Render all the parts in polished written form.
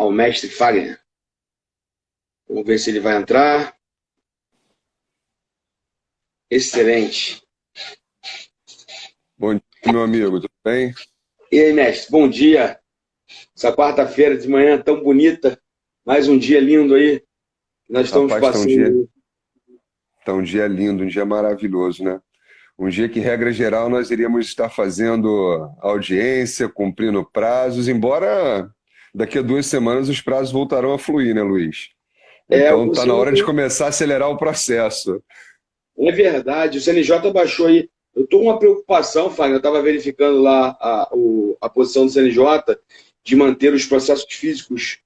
ao mestre Fagner. Vamos ver se ele vai entrar. Excelente. Bom dia, meu amigo, tudo bem? E aí, mestre, bom dia. Essa quarta-feira de manhã tão bonita. Mais um dia lindo aí. Nós estamos Rapaz, passando. tá um dia lindo, um dia maravilhoso, né? Um dia que, regra geral, nós iríamos estar fazendo audiência, cumprindo prazos, embora daqui a 2 semanas os prazos voltarão a fluir, né, Luiz? Então tá na hora de começar a acelerar o processo. É verdade, o CNJ baixou aí. Eu estou com uma preocupação, Fagner. Eu estava verificando lá a posição do CNJ de manter os processos físicos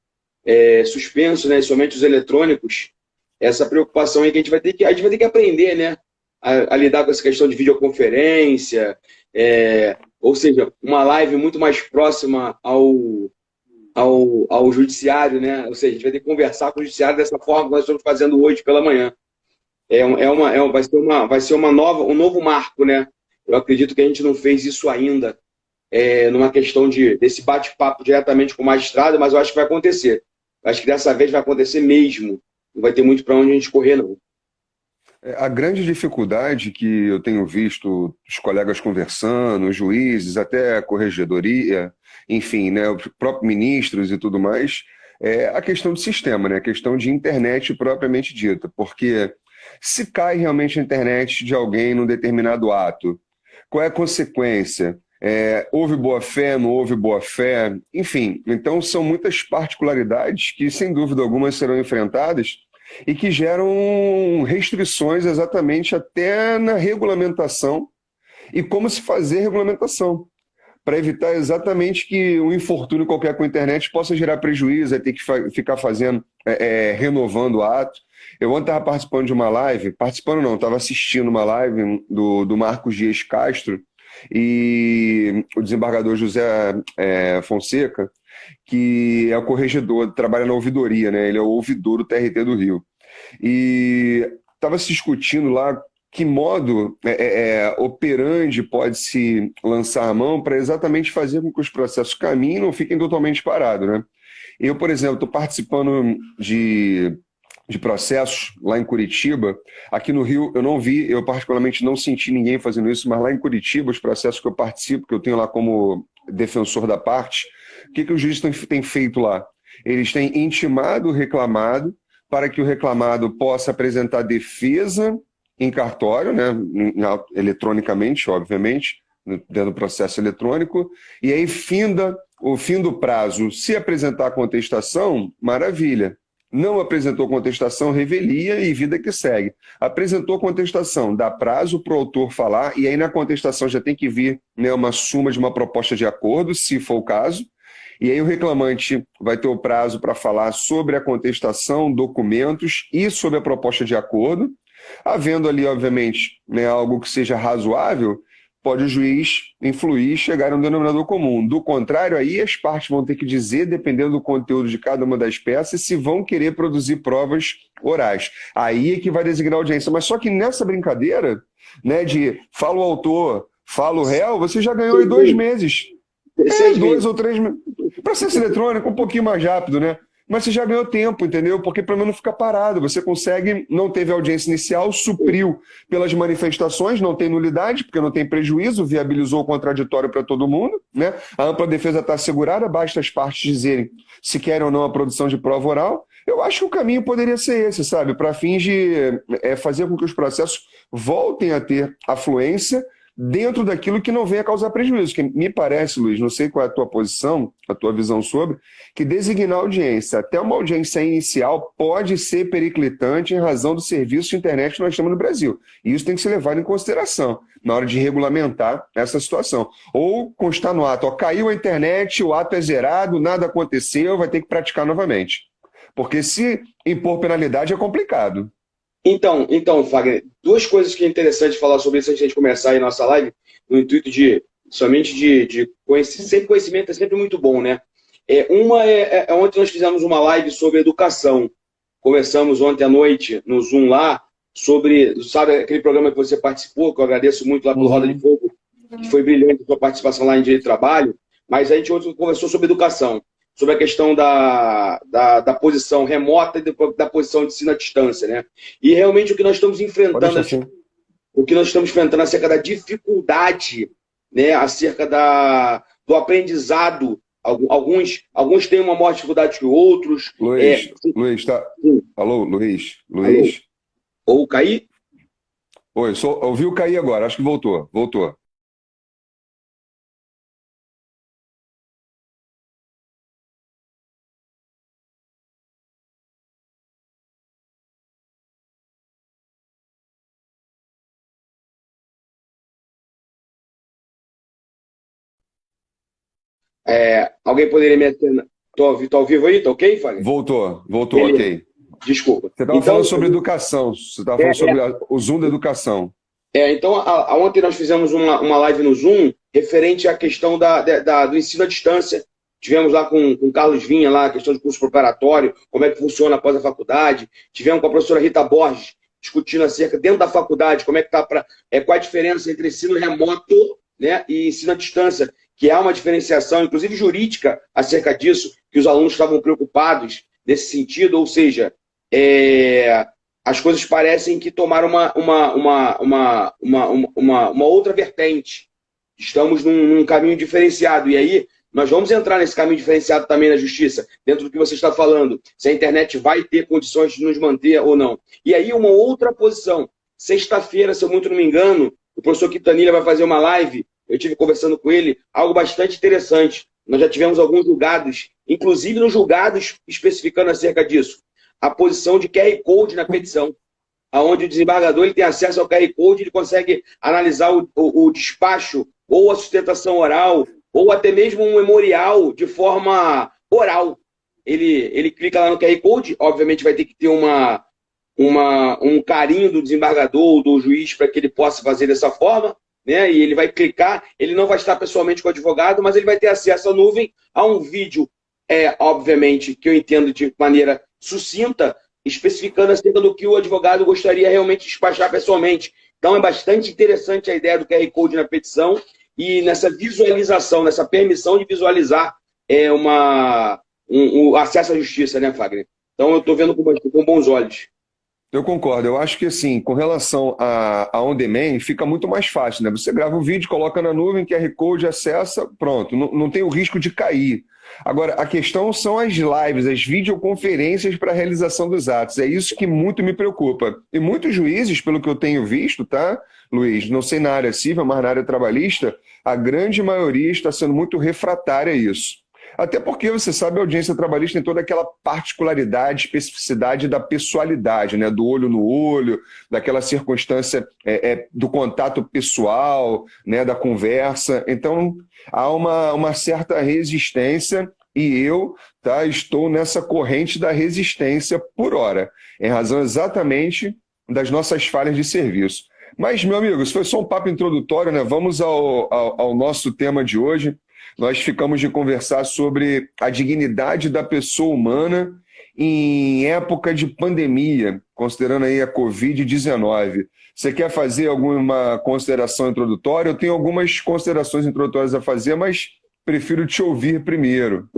suspensos, né, somente os eletrônicos. Essa preocupação aí que a gente vai ter que aprender, né, a lidar com essa questão de videoconferência, ou seja, uma live muito mais próxima ao judiciário, né? Ou seja, a gente vai ter que conversar com o judiciário dessa forma que nós estamos fazendo hoje pela manhã. Vai ser um novo marco, né? Eu acredito que a gente não fez isso ainda, numa questão desse bate-papo diretamente com o magistrado, mas eu acho que vai acontecer. Eu acho que dessa vez vai acontecer mesmo. Não vai ter muito para onde a gente correr, não. A grande dificuldade que eu tenho visto os colegas conversando, os juízes, até a corregedoria, enfim, né, os próprios ministros e tudo mais, é a questão do sistema, né, a questão de internet propriamente dita, porque se cai realmente a internet de alguém num determinado ato, qual é a consequência? Houve boa-fé, não houve boa-fé? Enfim, então são muitas particularidades que, sem dúvida alguma, serão enfrentadas e que geram restrições exatamente até na regulamentação e como se fazer regulamentação, para evitar exatamente que um infortúnio qualquer com a internet possa gerar prejuízo, ter que ficar fazendo, renovando o ato. Eu ontem estava participando de uma live, participando não, estava assistindo uma live do Marcos Dias Castro e o desembargador José Fonseca, que é o corregedor, trabalha na ouvidoria, né? Ele é o ouvidor do TRT do Rio. E estava se discutindo lá que modo operandi pode-se lançar a mão para exatamente fazer com que os processos caminhem e não fiquem totalmente parados, né? Eu, por exemplo, estou participando de processos lá em Curitiba. Aqui no Rio eu não vi, eu particularmente não senti ninguém fazendo isso, mas lá em Curitiba, os processos que eu participo, que eu tenho lá como defensor da parte, o que os juízes têm feito lá? Eles têm intimado o reclamado para que o reclamado possa apresentar defesa em cartório, né, eletronicamente, obviamente, dentro do processo eletrônico, e aí o fim do prazo. Se apresentar a contestação, maravilha. Não apresentou contestação, revelia e vida que segue. Apresentou contestação, dá prazo para o autor falar, e aí na contestação já tem que vir, né, uma suma de uma proposta de acordo, se for o caso, e aí o reclamante vai ter o prazo para falar sobre a contestação, documentos e sobre a proposta de acordo. Havendo ali, obviamente, né, algo que seja razoável, pode o juiz influir e chegar a um denominador comum. Do contrário, aí as partes vão ter que dizer, dependendo do conteúdo de cada uma das peças, se vão querer produzir provas orais. Aí é que vai designar a audiência. Mas só que nessa brincadeira, né, de fala o autor, fala o réu, você já ganhou em 2 meses. 2 ou 3 meses. Processo eletrônico um pouquinho mais rápido, né? Mas você já ganhou tempo, entendeu? Porque pelo menos não fica parado. Você consegue, não teve audiência inicial, supriu pelas manifestações, não tem nulidade, porque não tem prejuízo, viabilizou o contraditório para todo mundo, né? A ampla defesa está assegurada, basta as partes dizerem se querem ou não a produção de prova oral. Eu acho que o caminho poderia ser esse, sabe? Para fins de fazer com que os processos voltem a ter afluência dentro daquilo que não venha causar prejuízo. Que me parece, Luiz, não sei qual é a tua posição, a tua visão sobre, que designar audiência, até uma audiência inicial, pode ser periclitante em razão do serviço de internet que nós temos no Brasil. E isso tem que ser levado em consideração na hora de regulamentar essa situação. Ou constar no ato, caiu a internet, o ato é zerado, nada aconteceu, vai ter que praticar novamente. Porque se impor penalidade é complicado. Então, Fagner, 2 coisas que é interessante falar sobre isso antes de a gente começar aí a nossa live, no intuito de conhecer. Sempre conhecimento é sempre muito bom, né? Ontem nós fizemos uma live sobre educação. Conversamos ontem à noite no Zoom lá sobre, sabe, aquele programa que você participou, que eu agradeço muito lá pelo Roda de Fogo, que foi brilhante a sua participação lá em Direito do Trabalho, mas a gente ontem conversou sobre educação. sobre a questão da posição remota e da posição de ensino à distância, né? E realmente o que nós estamos Pode enfrentando, deixar assim. o que nós estamos enfrentando acerca da dificuldade, né, acerca do aprendizado. Alguns têm uma maior dificuldade que outros. Luiz, tá? Alô, Luiz? Alô? Luiz? Ou cair? Oi, ouviu cair agora, acho que voltou. Alguém poderia me atender? Tô ao vivo aí? Tá ok, Fagner? Voltou, Beleza. ok. Desculpa. Você estava Então, falando sobre educação, você estava é, falando é, sobre o Zoom da educação. então ontem nós fizemos uma live no Zoom referente à questão do ensino à distância. Tivemos lá com o Carlos Vinha, lá, a questão de curso preparatório, como é que funciona após a faculdade. Tivemos com a professora Rita Borges, discutindo acerca, dentro da faculdade, como é que está qual a diferença entre ensino remoto, né, e ensino à distância, que há uma diferenciação, inclusive jurídica, acerca disso, que os alunos estavam preocupados nesse sentido, ou seja, as coisas parecem que tomaram uma outra vertente. Estamos num caminho diferenciado. E aí, nós vamos entrar nesse caminho diferenciado também na justiça, dentro do que você está falando, se a internet vai ter condições de nos manter ou não. E aí, uma outra posição. Sexta-feira, se eu muito não me engano, o professor Quintanilha vai fazer uma live, eu estive conversando com ele, algo bastante interessante. Nós já tivemos alguns julgados, inclusive nos julgados especificando acerca disso, a posição de QR Code na petição, onde o desembargador ele tem acesso ao QR Code, ele consegue analisar o despacho, ou a sustentação oral, ou até mesmo um memorial de forma oral. Ele clica lá no QR Code, obviamente vai ter que ter um carinho do desembargador ou do juiz para que ele possa fazer dessa forma, né? E ele vai clicar, ele não vai estar pessoalmente com o advogado, mas ele vai ter acesso à nuvem, a um vídeo, obviamente, que eu entendo de maneira sucinta, especificando acerca do que o advogado gostaria realmente de despachar pessoalmente. Então, é bastante interessante a ideia do QR Code na petição e nessa visualização, nessa permissão de visualizar o acesso à justiça, né, Fagner? Então, eu estou vendo com bons olhos. Eu concordo. Eu acho que, assim, com relação a on-demand, fica muito mais fácil, né? Você grava o vídeo, coloca na nuvem, QR Code, acessa, pronto. Não tem o risco de cair. Agora, a questão são as lives, as videoconferências para a realização dos atos. É isso que muito me preocupa. E muitos juízes, pelo que eu tenho visto, tá, Luiz? Não sei na área civil, mas na área trabalhista, a grande maioria está sendo muito refratária a isso. Até porque, você sabe, a audiência trabalhista tem toda aquela particularidade, especificidade da pessoalidade, né? Do olho no olho, daquela circunstância do contato pessoal, né? Da conversa. Então, há uma certa resistência e eu estou nessa corrente da resistência por hora, em razão exatamente das nossas falhas de serviço. Mas, meu amigo, isso foi só um papo introdutório, né? Vamos ao nosso tema de hoje. Nós ficamos de conversar sobre a dignidade da pessoa humana em época de pandemia, considerando aí a Covid-19. Você quer fazer alguma consideração introdutória? Eu tenho algumas considerações introdutórias a fazer, mas prefiro te ouvir primeiro.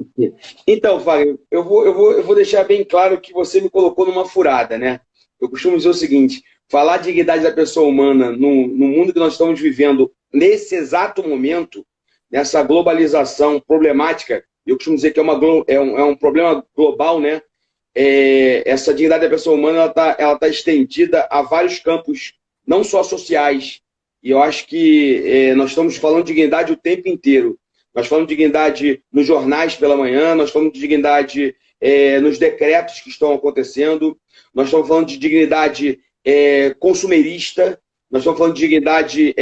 Então, Fábio, eu vou deixar bem claro que você me colocou numa furada, né? Eu costumo dizer o seguinte, falar de dignidade da pessoa humana no mundo que nós estamos vivendo nesse exato momento, nessa globalização problemática, eu costumo dizer que é um problema global, né? Essa dignidade da pessoa humana ela tá estendida a vários campos, não só sociais. E eu acho que nós estamos falando de dignidade o tempo inteiro. Nós falamos de dignidade nos jornais pela manhã, nós falamos de dignidade nos decretos que estão acontecendo, nós estamos falando de dignidade consumerista, nós estamos falando de dignidade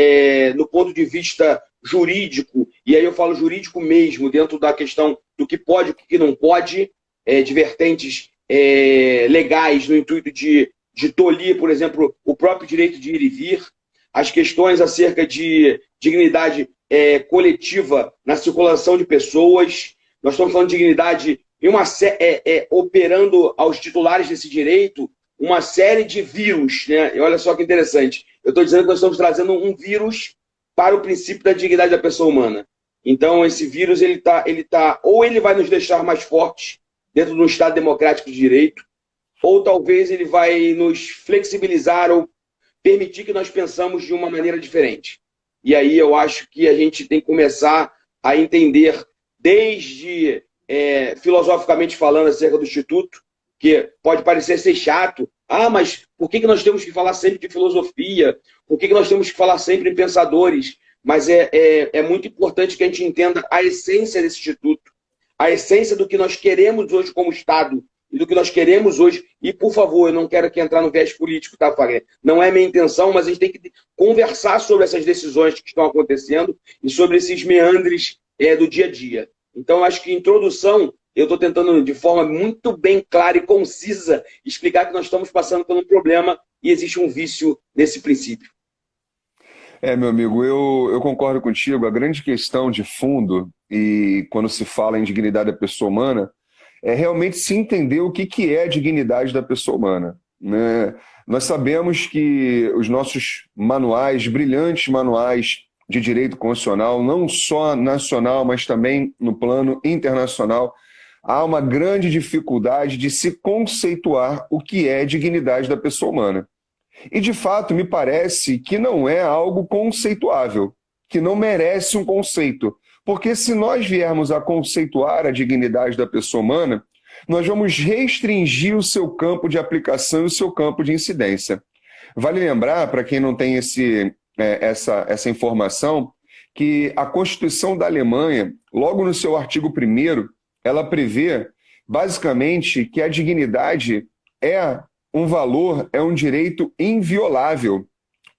no ponto de vista jurídico, e aí eu falo jurídico mesmo, dentro da questão do que pode e o que não pode, de vertentes legais, no intuito de tolir, por exemplo, o próprio direito de ir e vir, as questões acerca de dignidade coletiva na circulação de pessoas, nós estamos falando de dignidade operando aos titulares desse direito uma série de vírus, né? E olha só que interessante, eu estou dizendo que nós estamos trazendo um vírus para o princípio da dignidade da pessoa humana. Então, esse vírus, ou ele vai nos deixar mais fortes dentro de um Estado democrático de direito, ou talvez ele vai nos flexibilizar ou permitir que nós pensamos de uma maneira diferente. E aí eu acho que a gente tem que começar a entender, desde filosoficamente falando acerca do Instituto, que pode parecer ser chato. Mas por que nós temos que falar sempre de filosofia? Por que nós temos que falar sempre em pensadores? Mas é muito importante que a gente entenda a essência desse Instituto, a essência do que nós queremos hoje como Estado e do que nós queremos hoje. E, por favor, eu não quero aqui entrar no viés político, tá, Fagner? Não é minha intenção, mas a gente tem que conversar sobre essas decisões que estão acontecendo e sobre esses meandres do dia a dia. Então, acho que introdução, eu estou tentando, de forma muito bem clara e concisa, explicar que nós estamos passando por um problema e existe um vício nesse princípio. Meu amigo, eu concordo contigo. A grande questão de fundo, e quando se fala em dignidade da pessoa humana, é realmente se entender o que é a dignidade da pessoa humana, né? Nós sabemos que os nossos manuais, brilhantes manuais de direito constitucional, não só nacional, mas também no plano internacional, há uma grande dificuldade de se conceituar o que é dignidade da pessoa humana. E, de fato, me parece que não é algo conceituável, que não merece um conceito. Porque se nós viermos a conceituar a dignidade da pessoa humana, nós vamos restringir o seu campo de aplicação e o seu campo de incidência. Vale lembrar, para quem não tem essa informação, que a Constituição da Alemanha, logo no seu artigo 1º, ela prevê, basicamente, que a dignidade é um valor, é um direito inviolável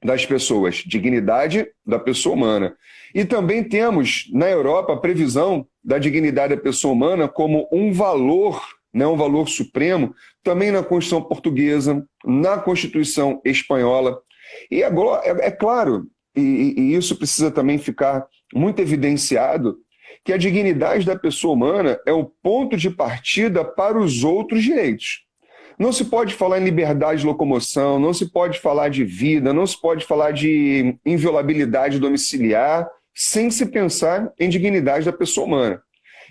das pessoas, dignidade da pessoa humana. E também temos, na Europa, a previsão da dignidade da pessoa humana como um valor, né, um valor supremo, também na Constituição portuguesa, na Constituição espanhola. E agora, é claro, e isso precisa também ficar muito evidenciado, que a dignidade da pessoa humana é o ponto de partida para os outros direitos. Não se pode falar em liberdade de locomoção, não se pode falar de vida, não se pode falar de inviolabilidade domiciliar, sem se pensar em dignidade da pessoa humana.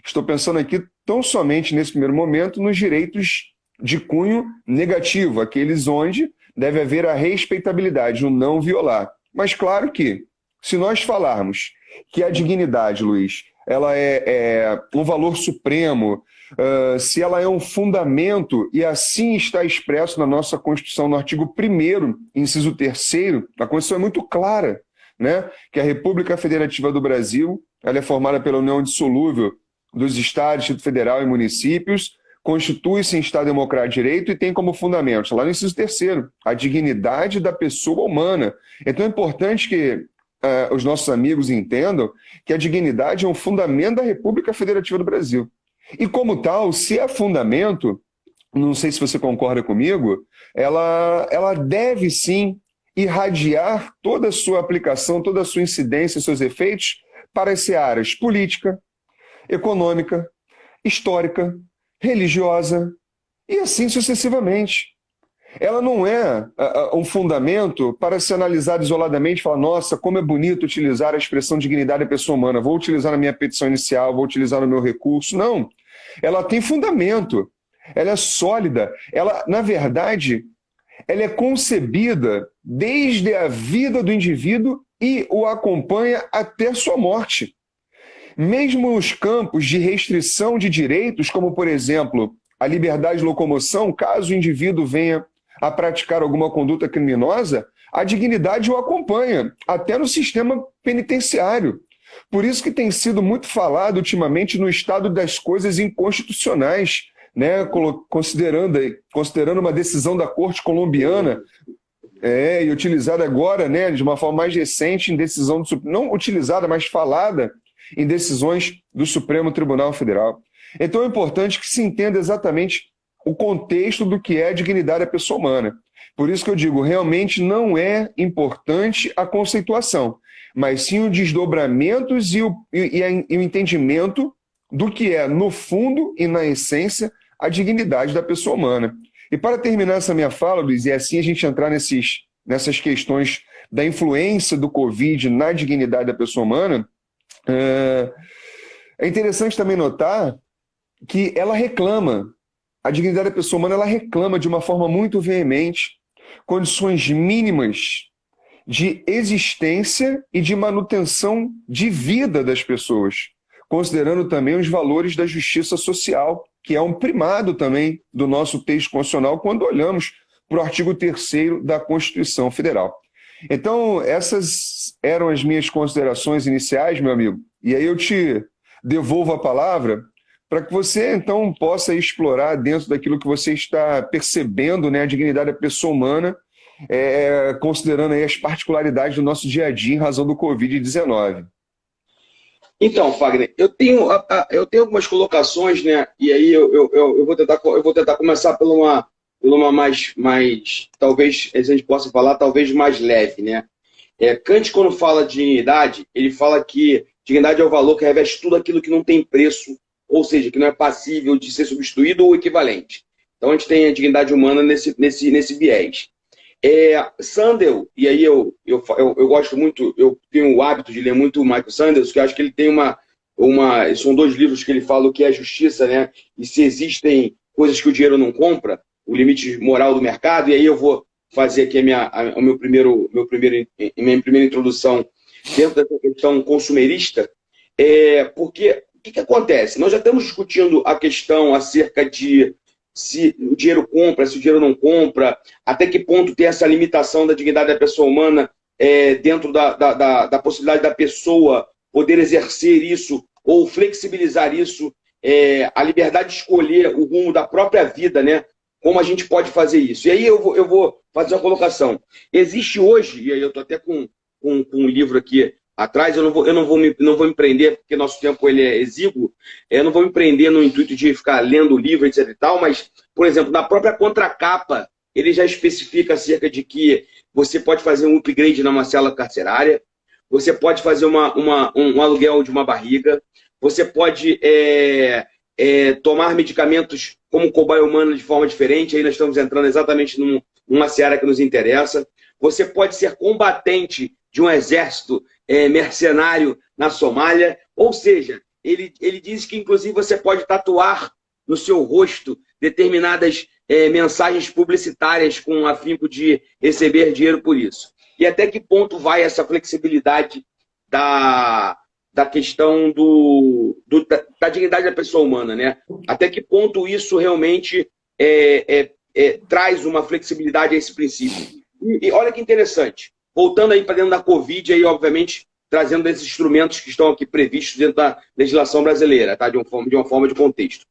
Estou pensando aqui tão somente, nesse primeiro momento, nos direitos de cunho negativo, aqueles onde deve haver a respeitabilidade, o não violar. Mas claro que, se nós falarmos que a dignidade, Luiz, ela é um valor supremo, se ela é um fundamento, e assim está expresso na nossa Constituição, no artigo 1º, inciso 3º, a Constituição é muito clara, né? Que a República Federativa do Brasil ela é formada pela união indissolúvel dos Estados, Distrito Federal e municípios, constitui-se em Estado Democrático de Direito e tem como fundamento, lá no inciso 3º, a dignidade da pessoa humana. Então é importante que os nossos amigos entendam que a dignidade é um fundamento da República Federativa do Brasil. E como tal, se é fundamento, não sei se você concorda comigo, ela deve sim irradiar toda a sua aplicação, toda a sua incidência, seus efeitos para as searas política, econômica, histórica, religiosa e assim sucessivamente. Ela não é um fundamento para ser analisado isoladamente e falar, nossa, como é bonito utilizar a expressão dignidade da pessoa humana, vou utilizar na minha petição inicial, vou utilizar no meu recurso. Não. Ela tem fundamento, ela é sólida, ela, na verdade, ela é concebida desde a vida do indivíduo e o acompanha até sua morte. Mesmo os campos de restrição de direitos, como, por exemplo, a liberdade de locomoção, caso o indivíduo venha a praticar alguma conduta criminosa, a dignidade o acompanha, até no sistema penitenciário. Por isso que tem sido muito falado ultimamente no estado das coisas inconstitucionais, né? Considerando uma decisão da Corte colombiana, e utilizada agora, né, de uma forma mais recente, em decisão do Supremo, não utilizada, mas falada em decisões do Supremo Tribunal Federal. Então é importante que se entenda exatamente o contexto do que é a dignidade da pessoa humana. Por isso que eu digo, realmente não é importante a conceituação, mas sim os desdobramentos e o entendimento do que é, no fundo e na essência, a dignidade da pessoa humana. E para terminar essa minha fala, Luiz, e assim a gente entrar nessas questões da influência do Covid na dignidade da pessoa humana, É, é interessante também notar que ela reclama, a dignidade da pessoa humana, ela reclama de uma forma muito veemente condições mínimas de existência e de manutenção de vida das pessoas, considerando também os valores da justiça social, que é um primado também do nosso texto constitucional quando olhamos para o artigo 3º da Constituição Federal. Então, essas eram as minhas considerações iniciais, meu amigo, e aí eu te devolvo a palavra para que você, então, possa explorar dentro daquilo que você está percebendo, né, a dignidade da pessoa humana, considerando aí as particularidades do nosso dia a dia em razão do Covid-19. Então, Fagner, eu tenho algumas colocações, né? E aí eu vou tentar começar por uma mais, talvez a gente possa falar, talvez mais leve, né? Kant, quando fala de dignidade, ele fala que dignidade é o valor que reveste tudo aquilo que não tem preço, ou seja, que não é passível de ser substituído ou equivalente. Então a gente tem a dignidade humana nesse viés. Sandel, e aí eu gosto muito, eu tenho o hábito de ler muito o Michael Sandels, que eu acho que ele tem são 2 livros que ele fala o que é justiça, né? E se existem coisas que o dinheiro não compra, o limite moral do mercado, e aí eu vou fazer aqui a minha primeira introdução dentro dessa questão consumerista, porque o que acontece? Nós já estamos discutindo a questão acerca de se o dinheiro compra, se o dinheiro não compra, até que ponto tem essa limitação da dignidade da pessoa humana dentro da possibilidade da pessoa poder exercer isso ou flexibilizar isso, a liberdade de escolher o rumo da própria vida, né? Como a gente pode fazer isso? E aí eu vou fazer uma colocação. Existe hoje, e aí eu estou até com um livro aqui atrás, eu não vou me prender, porque nosso tempo ele é exíguo, eu não vou me prender no intuito de ficar lendo o livro, etc e tal, mas, por exemplo, na própria contracapa, ele já especifica acerca de que você pode fazer um upgrade numa cela carcerária, você pode fazer um aluguel de uma barriga, você pode tomar medicamentos como cobaia humana de forma diferente, aí nós estamos entrando exatamente numa seara que nos interessa. Você pode ser combatente de um exército mercenário na Somália, ou seja, ele diz que inclusive você pode tatuar no seu rosto determinadas mensagens publicitárias com afinco de receber dinheiro por isso. E até que ponto vai essa flexibilidade da questão da dignidade da pessoa humana, né? Até que ponto isso realmente traz uma flexibilidade a esse princípio. E olha que interessante, voltando aí para dentro da Covid, aí, obviamente, trazendo esses instrumentos que estão aqui previstos dentro da legislação brasileira, tá? de uma forma de contexto.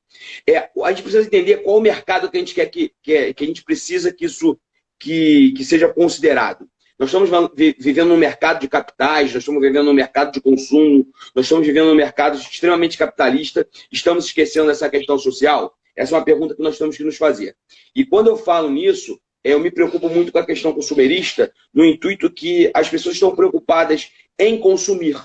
A gente precisa entender qual o mercado que a gente quer que a gente precisa que isso que seja considerado. Nós estamos vivendo num mercado de capitais, nós estamos vivendo num mercado de consumo, nós estamos vivendo num mercado extremamente capitalista, estamos esquecendo dessa questão social? Essa é uma pergunta que nós temos que nos fazer. E quando eu falo nisso, eu me preocupo muito com a questão consumerista, no intuito que as pessoas estão preocupadas em consumir.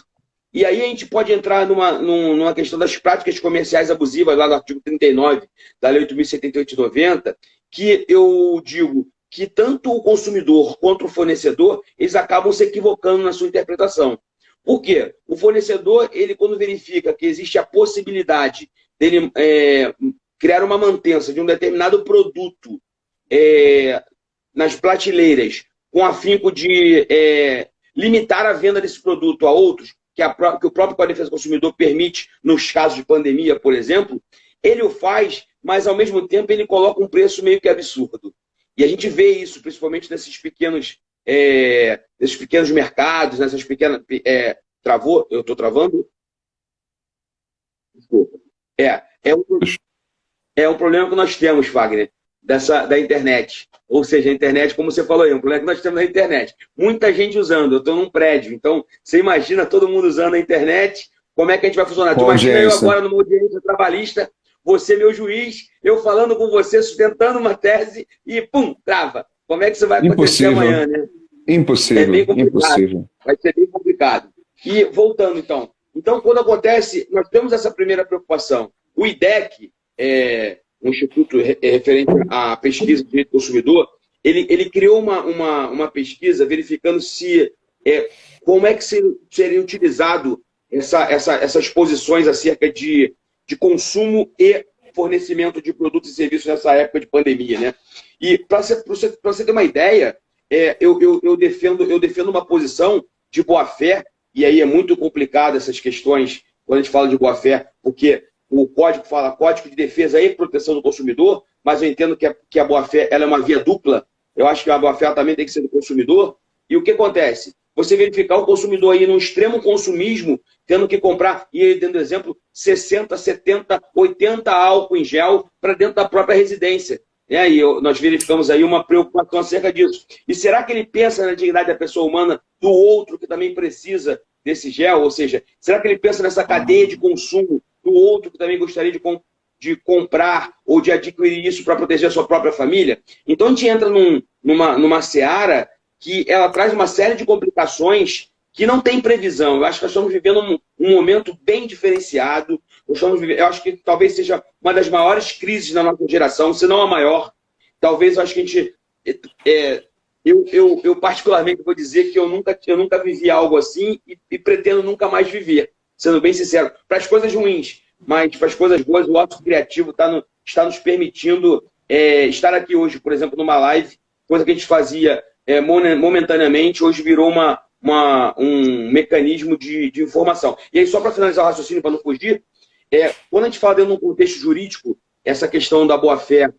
E aí a gente pode entrar numa questão das práticas comerciais abusivas, lá no artigo 39 da Lei 8.078/90, que eu digo que tanto o consumidor quanto o fornecedor, eles acabam se equivocando na sua interpretação. Por quê? O fornecedor, ele quando verifica que existe a possibilidade dele criar uma mantença de um determinado produto nas prateleiras, com afinco de limitar a venda desse produto a outros, que o próprio Código de Defesa do Consumidor permite nos casos de pandemia, por exemplo, ele o faz, mas ao mesmo tempo ele coloca um preço meio que absurdo. E a gente vê isso, principalmente nesses pequenos mercados, nessas pequenas... Travou? Eu estou travando? Desculpa. É um problema que nós temos, Wagner, da internet. Ou seja, a internet, como você falou aí, é um problema que nós temos na internet. Muita gente usando, eu estou num prédio, então você imagina todo mundo usando a internet, como é que a gente vai funcionar? Tu imagina eu agora numa audiência trabalhista, você, meu juiz, eu falando com você, sustentando uma tese e, pum, trava. Como é que isso vai acontecer amanhã, né? Impossível. É bem complicado. Impossível. Vai ser bem complicado. E voltando, então. Então, quando acontece, nós temos essa primeira preocupação. O IDEC, um instituto referente à pesquisa de direito do consumidor, ele criou uma pesquisa verificando como é que seria utilizado essas posições acerca de consumo e fornecimento de produtos e serviços nessa época de pandemia, né? E para você ter uma ideia, eu defendo uma posição de boa-fé, e aí é muito complicado essas questões quando a gente fala de boa-fé, porque o código fala Código de Defesa e Proteção do Consumidor, mas eu entendo que a boa-fé ela é uma via dupla. Eu acho que a boa-fé também tem que ser do consumidor. E o que acontece? Você verificar o consumidor aí num extremo consumismo, tendo que comprar, e aí dando exemplo, 60, 70, 80 álcool em gel para dentro da própria residência. E nós verificamos aí uma preocupação acerca disso. E será que ele pensa na dignidade da pessoa humana do outro que também precisa desse gel? Ou seja, será que ele pensa nessa cadeia de consumo do outro que também gostaria de comprar ou de adquirir isso para proteger a sua própria família? Então a gente entra numa seara que ela traz uma série de complicações que não tem previsão. Eu acho que nós estamos vivendo um momento bem diferenciado. Eu acho que talvez seja uma das maiores crises da nossa geração, se não a maior. Talvez eu acho que a gente... Eu particularmente vou dizer que eu nunca vivi algo assim e pretendo nunca mais viver, sendo bem sincero. Para as coisas ruins, mas para as coisas boas, o ato criativo está nos permitindo estar aqui hoje, por exemplo, numa live, coisa que a gente fazia momentaneamente, hoje virou um mecanismo de informação. E aí, só para finalizar o raciocínio, para não fugir, quando a gente fala dentro de um contexto jurídico, essa questão da boa-fé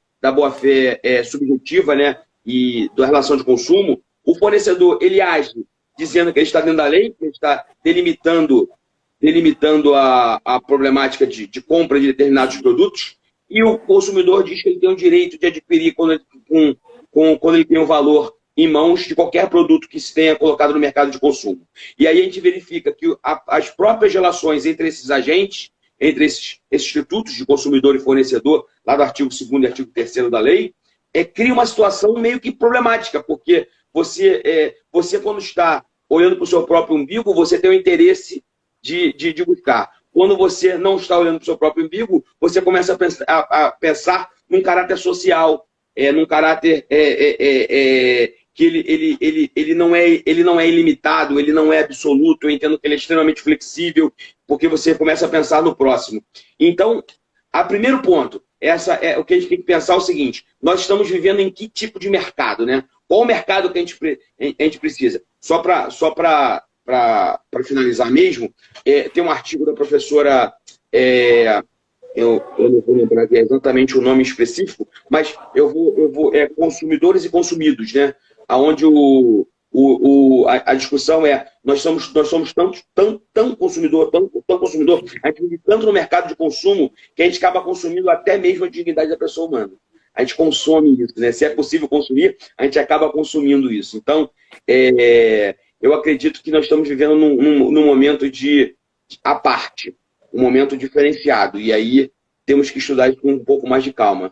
subjetiva, né, e da relação de consumo, o fornecedor ele age dizendo que ele está dentro da lei, que ele está delimitando a problemática de compra de determinados produtos, e o consumidor diz que ele tem o direito de adquirir quando ele tem o valor em mãos de qualquer produto que se tenha colocado no mercado de consumo. E aí a gente verifica que as próprias relações entre esses agentes, entre esses institutos de consumidor e fornecedor, lá do artigo 2º e artigo 3º da lei, cria uma situação meio que problemática, porque você quando está olhando para o seu próprio umbigo, você tem o interesse de buscar. Quando você não está olhando para o seu próprio umbigo, você começa a pensar num caráter social, num caráter que ele não é ilimitado, ele não é absoluto. Eu entendo que ele é extremamente flexível, porque você começa a pensar no próximo. Então, primeiro ponto, o que a gente tem que pensar é o seguinte: nós estamos vivendo em que tipo de mercado, né? Qual o mercado que a gente precisa? Só para finalizar mesmo, tem um artigo da professora, eu não vou lembrar aqui exatamente o nome específico, mas eu vou consumidores e consumidos, né? Onde a discussão nós somos tão consumidor, a gente vive tanto no mercado de consumo que a gente acaba consumindo até mesmo a dignidade da pessoa humana. A gente consome isso, né? Se é possível consumir, a gente acaba consumindo isso. Então, eu acredito que nós estamos vivendo num momento à parte, um momento diferenciado, e aí temos que estudar isso com um pouco mais de calma.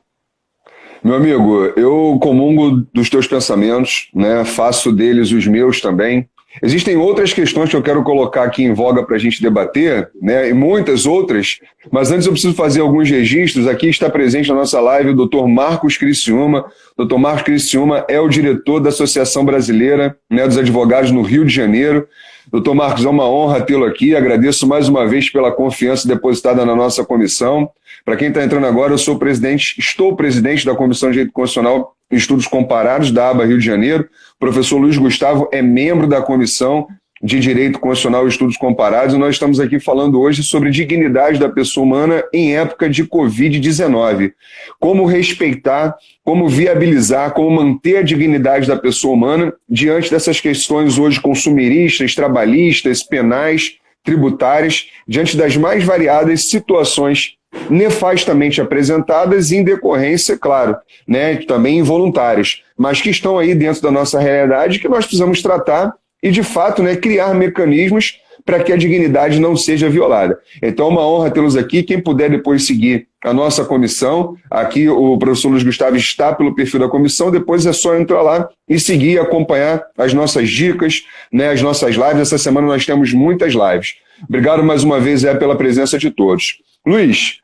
Meu amigo, eu comungo dos teus pensamentos, né? Faço deles os meus também. Existem outras questões que eu quero colocar aqui em voga para a gente debater, né? E muitas outras, mas antes eu preciso fazer alguns registros. Aqui está presente na nossa live o Dr. Marcos Criciúma. Dr. Marcos Criciúma é o diretor da Associação Brasileira, né, dos Advogados no Rio de Janeiro. Doutor Marcos, é uma honra tê-lo aqui. Agradeço mais uma vez pela confiança depositada na nossa comissão. Para quem está entrando agora, estou presidente da Comissão de Direito Constitucional e Estudos Comparados da ABA Rio de Janeiro. O professor Luiz Gustavo é membro da Comissão de Direito Constitucional e Estudos Comparados, e nós estamos aqui falando hoje sobre dignidade da pessoa humana em época de Covid-19. Como respeitar, como viabilizar, como manter a dignidade da pessoa humana diante dessas questões hoje consumeristas, trabalhistas, penais, tributárias, diante das mais variadas situações nefastamente apresentadas em decorrência, claro, né, também involuntárias, mas que estão aí dentro da nossa realidade que nós precisamos tratar e, de fato, né, criar mecanismos para que a dignidade não seja violada. Então, é uma honra tê-los aqui. Quem puder depois seguir a nossa comissão, aqui o professor Luiz Gustavo está pelo perfil da comissão, depois é só entrar lá e seguir e acompanhar as nossas dicas, né, as nossas lives. Essa semana nós temos muitas lives. Obrigado mais uma vez pela presença de todos. Luiz,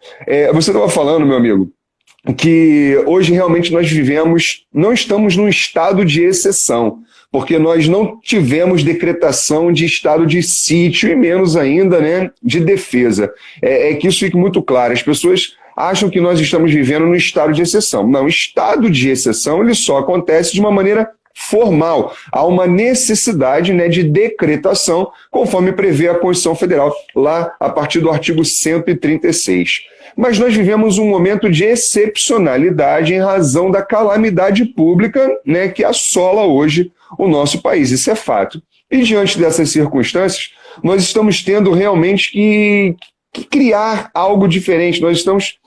você estava falando, meu amigo, que hoje realmente nós vivemos, não estamos num estado de exceção, porque nós não tivemos decretação de estado de sítio e menos ainda, né, de defesa. É que isso fique muito claro. As pessoas acham que nós estamos vivendo num estado de exceção. Não, estado de exceção ele só acontece de uma maneira formal. Há uma necessidade, né, de decretação, conforme prevê a Constituição Federal, lá a partir do artigo 136. Mas nós vivemos um momento de excepcionalidade em razão da calamidade pública, né, que assola hoje o nosso país. Isso é fato. E diante dessas circunstâncias, nós estamos tendo realmente que criar algo diferente. Nós estamos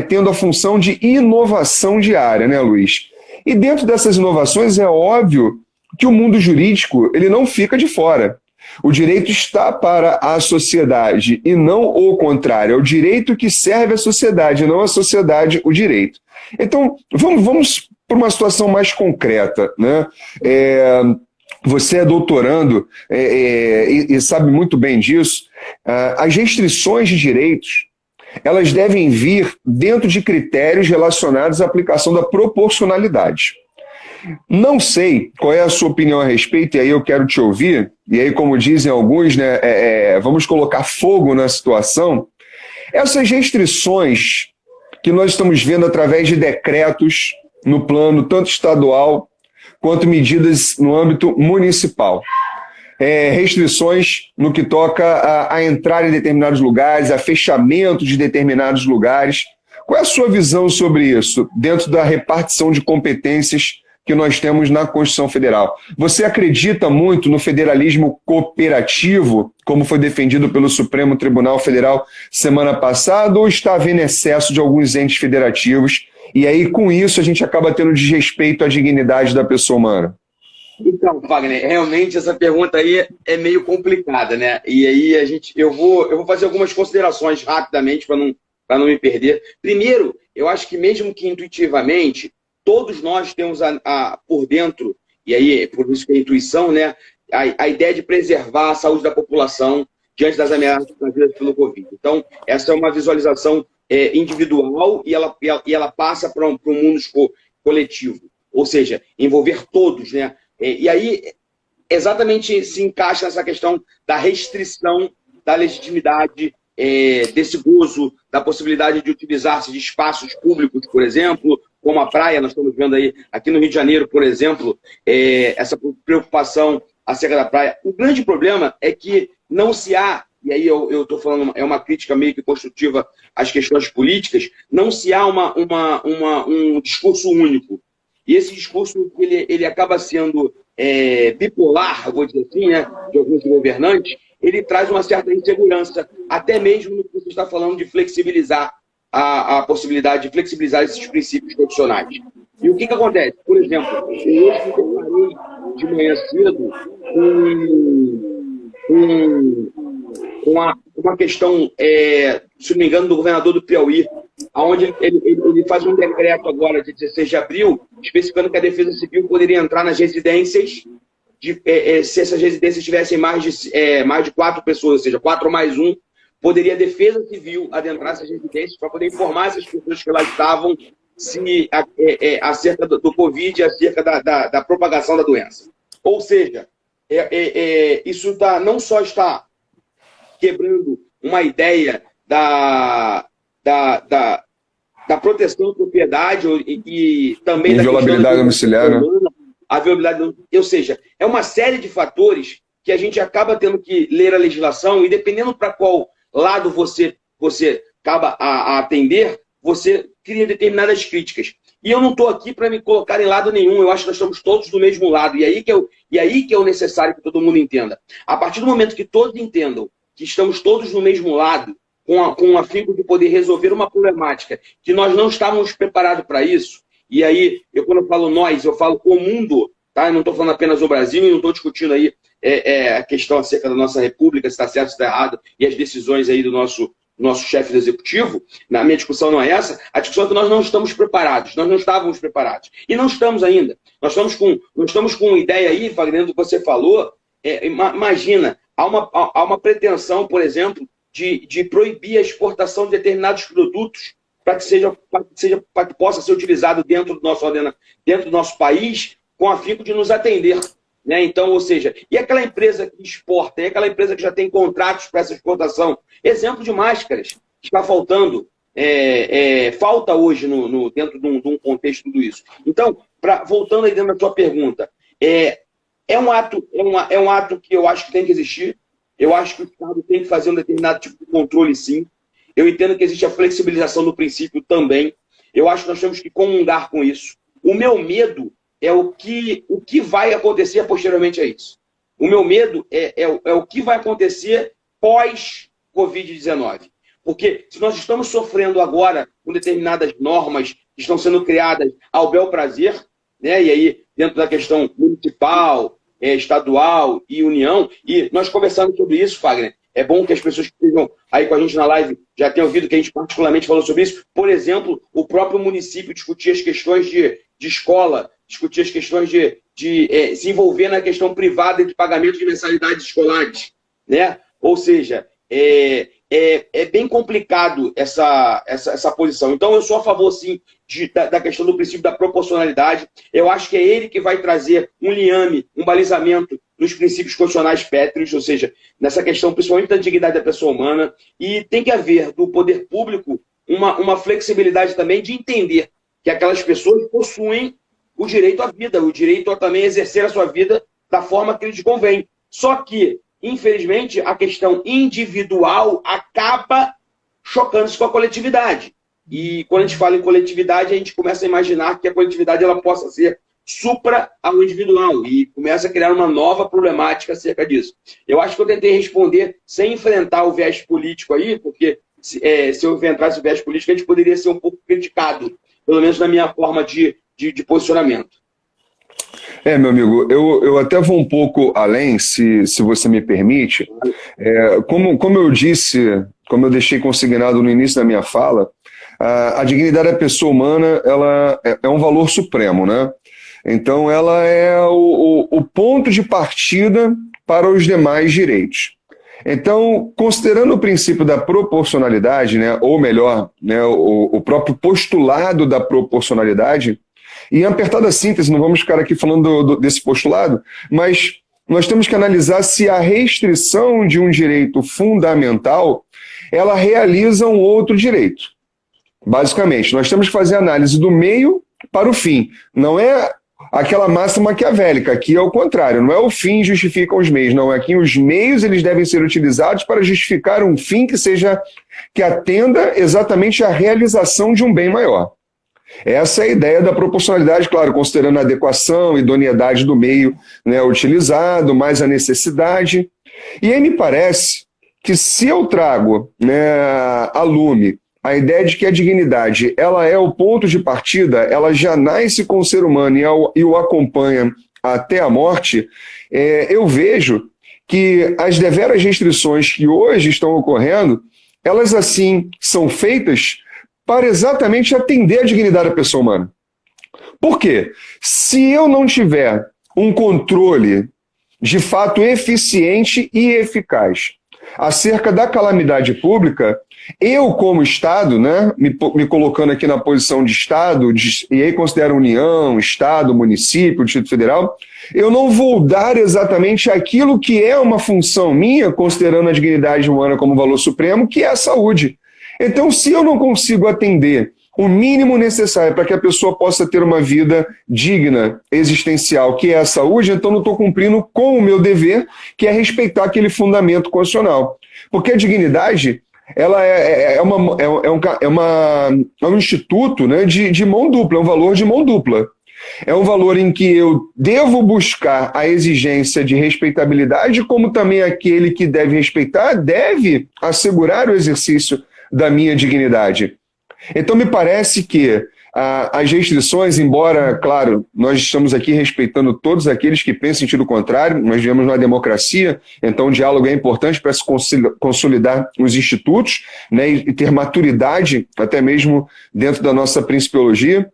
tendo a função de inovação diária, né, Luiz? E dentro dessas inovações é óbvio que o mundo jurídico ele não fica de fora. O direito está para a sociedade e não o contrário. É o direito que serve à sociedade, não a sociedade o direito. Então, vamos para uma situação mais concreta, né? Você é doutorando e sabe muito bem disso. As restrições de direitos elas devem vir dentro de critérios relacionados à aplicação da proporcionalidade. Não sei qual é a sua opinião a respeito, e aí eu quero te ouvir, e aí, como dizem alguns, né, vamos colocar fogo na situação. Essas restrições que nós estamos vendo através de decretos no plano tanto estadual quanto medidas no âmbito municipal. Restrições no que toca a entrar em determinados lugares, a fechamento de determinados lugares. Qual é a sua visão sobre isso, dentro da repartição de competências que nós temos na Constituição Federal? Você acredita muito no federalismo cooperativo, como foi defendido pelo Supremo Tribunal Federal semana passada, ou está havendo excesso de alguns entes federativos, e aí com isso a gente acaba tendo desrespeito à dignidade da pessoa humana? Então, Wagner, realmente essa pergunta aí é meio complicada, né? E aí eu vou fazer algumas considerações rapidamente para não me perder. Primeiro, eu acho que mesmo que intuitivamente, todos nós temos por dentro, e aí por isso que é a intuição, né? A ideia de preservar a saúde da população diante das ameaças trazidas pelo Covid. Então, essa é uma visualização individual e ela passa para um mundo coletivo, ou seja, envolver todos, né? E aí, exatamente se encaixa nessa questão da restrição da legitimidade desse gozo, da possibilidade de utilizar-se de espaços públicos, por exemplo, como a praia. Nós estamos vendo aí, aqui no Rio de Janeiro, por exemplo, essa preocupação acerca da praia. O grande problema é que não se há, e aí eu estou falando, é uma crítica meio que construtiva às questões políticas, não se há um discurso único. E esse discurso ele acaba sendo bipolar, vou dizer assim, né, de alguns governantes. Ele traz uma certa insegurança, até mesmo no que você está falando de flexibilizar a possibilidade de flexibilizar esses princípios profissionais. E o que acontece? Por exemplo, eu hoje me deparei de manhã cedo com uma questão, se não me engano, do governador do Piauí, onde ele faz um decreto agora, de 16 de abril, especificando que a Defesa Civil poderia entrar nas residências, se essas residências tivessem mais de 4 pessoas, ou seja, 4 mais 1, poderia a Defesa Civil adentrar essas residências para poder informar essas pessoas que lá estavam acerca do Covid, acerca da propagação da doença. Ou seja, isso não só está quebrando uma ideia da proteção da propriedade e também da inviolabilidade domiciliar, né? A violabilidade, ou seja, é uma série de fatores que a gente acaba tendo que ler a legislação e dependendo para qual lado você acaba a atender, você cria determinadas críticas. E eu não estou aqui para me colocar em lado nenhum, eu acho que nós estamos todos do mesmo lado, e aí que é o necessário que todo mundo entenda. A partir do momento que todos entendam que estamos todos no mesmo lado, com o afinco de poder resolver uma problemática que nós não estávamos preparados para isso, e aí, quando eu falo nós, eu falo o mundo, tá? Eu não estou falando apenas o Brasil, e não estou discutindo aí a questão acerca da nossa república, se está certo, se está errado, e as decisões aí do nosso chefe do executivo. Na minha discussão não é essa, a discussão é que nós não estamos preparados, nós não estávamos preparados, e não estamos ainda. Nós estamos com uma ideia aí, Wagner, do que você falou, imagina, há uma pretensão, por exemplo, de proibir a exportação de determinados produtos para que possa ser utilizado dentro do nosso país, com afinco de nos atender. Né? Então, ou seja, e aquela empresa que exporta, e aquela empresa que já tem contratos para essa exportação? Exemplo de máscaras, está faltando, falta hoje dentro de um contexto de tudo isso. Então, voltando aí dentro da tua pergunta, é um ato que eu acho que tem que existir. Eu acho que o Estado tem que fazer um determinado tipo de controle, sim. Eu entendo que existe a flexibilização do princípio também. Eu acho que nós temos que comungar com isso. O meu medo é o que vai acontecer posteriormente a isso. O meu medo é o que vai acontecer pós-Covid-19. Porque se nós estamos sofrendo agora com determinadas normas que estão sendo criadas ao bel prazer, né? E aí dentro da questão municipal, estadual e União, e nós conversamos sobre isso, Fagner. É bom que as pessoas que estejam aí com a gente na live já tenham ouvido que a gente particularmente falou sobre isso. Por exemplo, o próprio município discutir as questões de escola, discutir as questões de se envolver na questão privada de pagamento de mensalidades escolares. Né? Ou seja, é bem complicado essa posição. Então, eu sou a favor, sim, da questão do princípio da proporcionalidade. Eu acho que é ele que vai trazer um liame, um balizamento nos princípios constitucionais pétreos, ou seja, nessa questão principalmente da dignidade da pessoa humana, e tem que haver do poder público uma flexibilidade também de entender que aquelas pessoas possuem o direito à vida, o direito a também exercer a sua vida da forma que lhes convém. Só que, infelizmente, a questão individual acaba chocando-se com a coletividade. E quando a gente fala em coletividade, a gente começa a imaginar que a coletividade ela possa ser supra ao individual e começa a criar uma nova problemática acerca disso. Eu acho que eu tentei responder sem enfrentar o viés político aí, porque se eu enfrentasse o viés político, a gente poderia ser um pouco criticado, pelo menos na minha forma de posicionamento. Meu amigo, eu até vou um pouco além, se você me permite. Como eu disse, como eu deixei consignado no início da minha fala, a dignidade da pessoa humana ela é um valor supremo, né? Então, ela é o ponto de partida para os demais direitos. Então, considerando o princípio da proporcionalidade, né, ou melhor, né, o próprio postulado da proporcionalidade, e em apertada síntese, não vamos ficar aqui falando desse postulado, mas nós temos que analisar se a restrição de um direito fundamental, ela realiza um outro direito. Basicamente, nós temos que fazer a análise do meio para o fim. Não é aquela máxima maquiavélica, aqui é o contrário, não é o fim justifica os meios, não, aqui os meios eles devem ser utilizados para justificar um fim que atenda exatamente à realização de um bem maior. Essa é a ideia da proporcionalidade, claro, considerando a adequação, idoneidade do meio, né, utilizado, mais a necessidade. E aí me parece que se eu trago, né, a lume a ideia de que a dignidade ela é o ponto de partida, ela já nasce com o ser humano e o acompanha até a morte, eu vejo que as deveras restrições que hoje estão ocorrendo, elas assim são feitas para exatamente atender a dignidade da pessoa humana. Por quê? Se eu não tiver um controle de fato eficiente e eficaz acerca da calamidade pública, eu, como Estado, né, me colocando aqui na posição de Estado, e aí considero União, Estado, município, Distrito Federal, eu não vou dar exatamente aquilo que é uma função minha, considerando a dignidade humana como valor supremo, que é a saúde. Então, se eu não consigo atender o mínimo necessário para que a pessoa possa ter uma vida digna, existencial, que é a saúde, então não estou cumprindo com o meu dever, que é respeitar aquele fundamento constitucional. Porque a dignidade ela é um instituto, né, de mão dupla, é um valor de mão dupla. É um valor em que eu devo buscar a exigência de respeitabilidade, como também aquele que deve respeitar deve assegurar o exercício da minha dignidade. Então, me parece que as restrições, embora, claro, nós estamos aqui respeitando todos aqueles que pensam em sentido contrário, nós vivemos numa democracia, então o diálogo é importante para se consolidar os institutos, né, e ter maturidade, até mesmo dentro da nossa principiologia.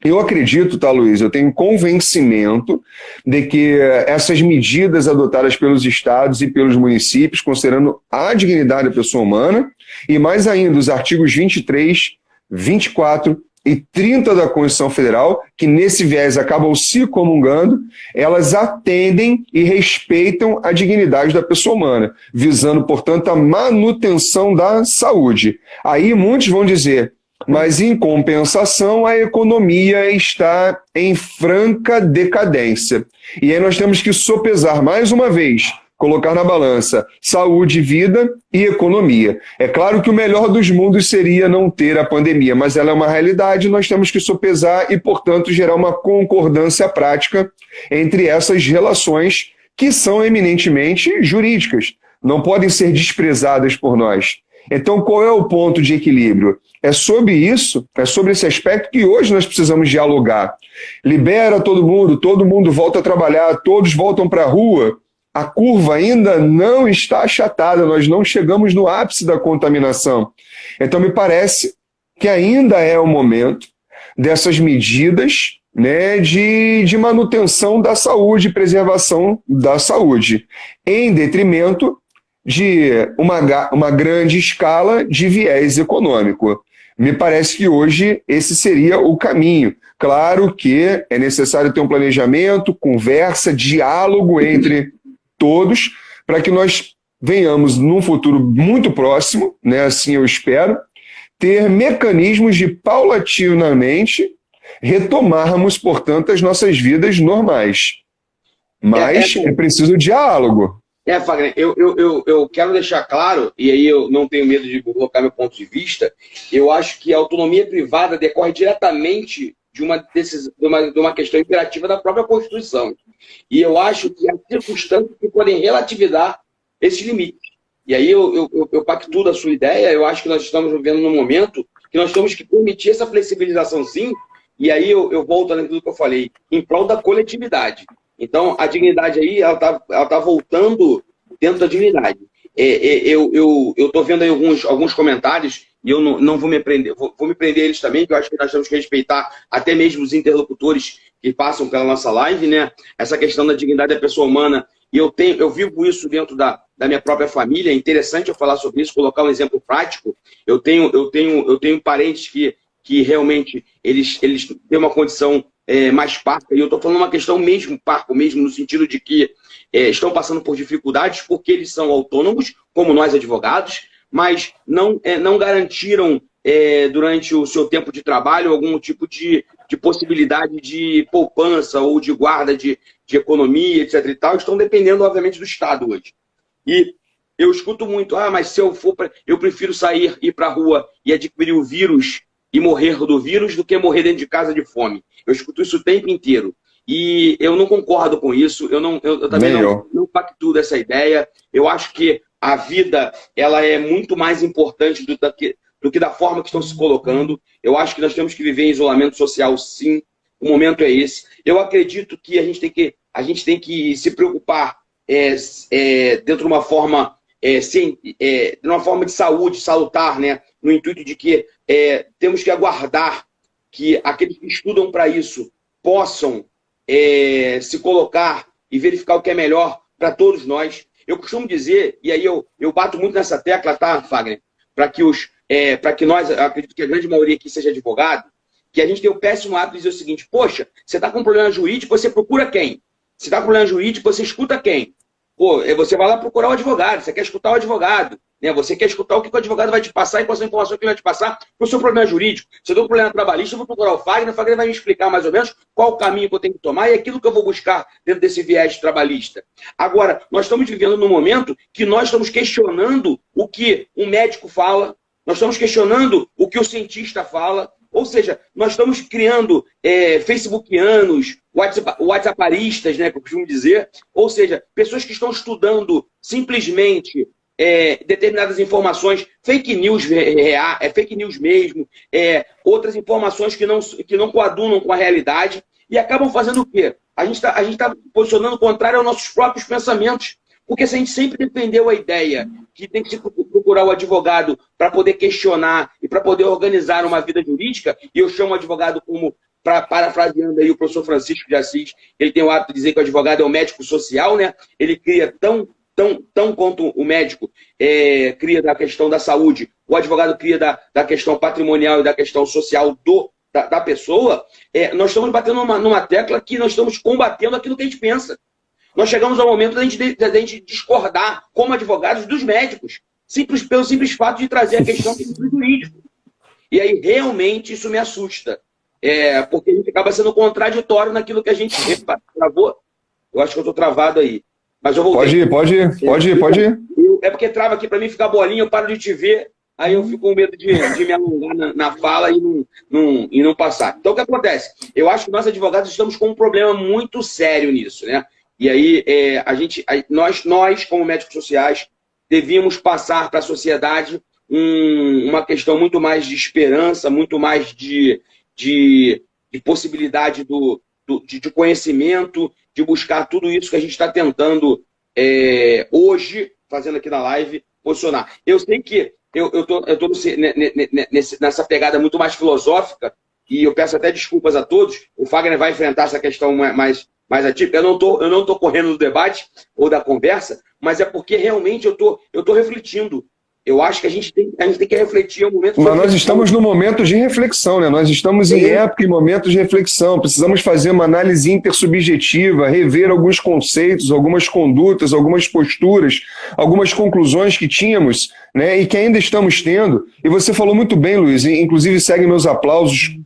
Eu acredito, tá, Luiz, eu tenho convencimento de que essas medidas adotadas pelos estados e pelos municípios, considerando a dignidade da pessoa humana, e mais ainda os artigos 23, 24 e 30 da Constituição Federal, que nesse viés acabam se comungando, elas atendem e respeitam a dignidade da pessoa humana, visando, portanto, a manutenção da saúde. Aí muitos vão dizer, mas em compensação a economia está em franca decadência. E aí nós temos que sopesar mais uma vez, colocar na balança saúde, vida e economia. É claro que o melhor dos mundos seria não ter a pandemia, mas ela é uma realidade, nós temos que sopesar e, portanto, gerar uma concordância prática entre essas relações que são eminentemente jurídicas, não podem ser desprezadas por nós. Então, qual é o ponto de equilíbrio? É sobre isso, é sobre esse aspecto que hoje nós precisamos dialogar. Libera todo mundo volta a trabalhar, todos voltam para a rua. A curva ainda não está achatada, nós não chegamos no ápice da contaminação. Então, me parece que ainda é o momento dessas medidas, né, de manutenção da saúde, preservação da saúde, em detrimento de uma grande escala de viés econômico. Me parece que hoje esse seria o caminho. Claro que é necessário ter um planejamento, conversa, diálogo entre todos, para que nós venhamos, num futuro muito próximo, né, assim eu espero, ter mecanismos de paulatinamente retomarmos, portanto, as nossas vidas normais. Mas é preciso diálogo. Fagner, eu quero deixar claro, e aí eu não tenho medo de colocar meu ponto de vista, eu acho que a autonomia privada decorre diretamente de uma questão imperativa da própria Constituição. E eu acho que há circunstâncias que podem relativizar esses limites. E aí eu pactuo da sua ideia, eu acho que nós estamos vivendo num momento que nós temos que permitir essa flexibilização sim, e aí eu volto naquilo que eu falei, em prol da coletividade. Então, a dignidade aí, ela tá voltando dentro da dignidade. Eu estou vendo aí alguns comentários, e eu não vou me prender, vou me prender eles também, que eu acho que nós temos que respeitar até mesmo os interlocutores que passam pela nossa live, né? Essa questão da dignidade da pessoa humana, e eu vivo isso dentro da minha própria família, é interessante eu falar sobre isso, colocar um exemplo prático. Eu tenho parentes que realmente eles têm uma condição mais parca, e eu estou falando uma questão mesmo, parco mesmo, no sentido de que estão passando por dificuldades porque eles são autônomos, como nós advogados, mas não garantiram durante o seu tempo de trabalho algum tipo de possibilidade de poupança ou de guarda de economia, etc. e tal, estão dependendo, obviamente, do Estado hoje. E eu escuto muito, mas se eu for eu prefiro ir para a rua e adquirir o vírus e morrer do vírus do que morrer dentro de casa de fome. Eu escuto isso o tempo inteiro. E eu não concordo com isso, eu também não pactuo dessa ideia. Eu acho que a vida ela é muito mais importante do que da forma que estão se colocando. Eu acho que nós temos que viver em isolamento social, sim. O momento é esse. Eu acredito que a gente tem que se preocupar dentro de uma forma, de uma forma de saúde, salutar, né? No intuito de que temos que aguardar que aqueles que estudam para isso possam se colocar e verificar o que é melhor para todos nós. Eu costumo dizer, e aí eu bato muito nessa tecla, tá, Fagner? Para que nós, acredito que a grande maioria aqui seja advogado, que a gente tem o péssimo hábito de dizer o seguinte: poxa, você está com um problema jurídico, você procura quem? Se está com um problema jurídico, você escuta quem? Pô, você vai lá procurar o advogado, você quer escutar o advogado, né? Você quer escutar o que o advogado vai te passar e quais são as informações que ele vai te passar para o seu problema jurídico. Se eu tenho um problema trabalhista, eu vou procurar o Fagner vai me explicar mais ou menos qual o caminho que eu tenho que tomar e aquilo que eu vou buscar dentro desse viés trabalhista. Agora, nós estamos vivendo num momento que nós estamos questionando o que um médico fala, nós estamos questionando o que o cientista fala, ou seja, nós estamos criando facebookianos, whatsapparistas, né, que eu costumo dizer, ou seja, pessoas que estão estudando simplesmente determinadas informações, fake news fake news mesmo, outras informações que não coadunam com a realidade e acabam fazendo o quê? A gente tá posicionando contrário aos nossos próprios pensamentos. Porque se a gente sempre defendeu a ideia que tem que se procurar o advogado para poder questionar e para poder organizar uma vida jurídica, e eu chamo o advogado como, parafraseando aí o professor Francisco de Assis, ele tem o hábito de dizer que o advogado é o médico social, né? Ele cria tão quanto o médico cria da questão da saúde, o advogado cria da questão patrimonial e da questão social da pessoa, nós estamos batendo numa tecla que nós estamos combatendo aquilo que a gente pensa. Nós chegamos ao momento da gente discordar, como advogados, dos médicos, pelo simples fato de trazer a questão do jurídico. E aí, realmente, isso me assusta. Porque a gente acaba sendo contraditório naquilo que a gente travou. Eu acho que eu estou travado aí. Mas eu voltei. Pode ir. É porque trava aqui para mim ficar bolinha, eu paro de te ver, aí eu fico com medo de me alongar na fala e não passar. Então, o que acontece? Eu acho que nós, advogados, estamos com um problema muito sério nisso, né? E aí, nós, como médicos sociais, devíamos passar para a sociedade uma questão muito mais de esperança, muito mais de possibilidade de conhecimento, de buscar tudo isso que a gente está tentando hoje, fazendo aqui na live, posicionar. Eu sei que eu estou nessa pegada muito mais filosófica, e eu peço até desculpas a todos. O Fagner vai enfrentar essa questão mais atípica. Eu não estou correndo do debate ou da conversa, mas é porque realmente eu tô refletindo. Eu acho que a gente tem que refletir um momento. Mas nós estamos no momento de reflexão, né? Nós estamos em época e momento de reflexão. Precisamos fazer uma análise intersubjetiva, rever alguns conceitos, algumas condutas, algumas posturas, algumas conclusões que tínhamos, né? E que ainda estamos tendo. E você falou muito bem, Luiz, inclusive segue meus aplausos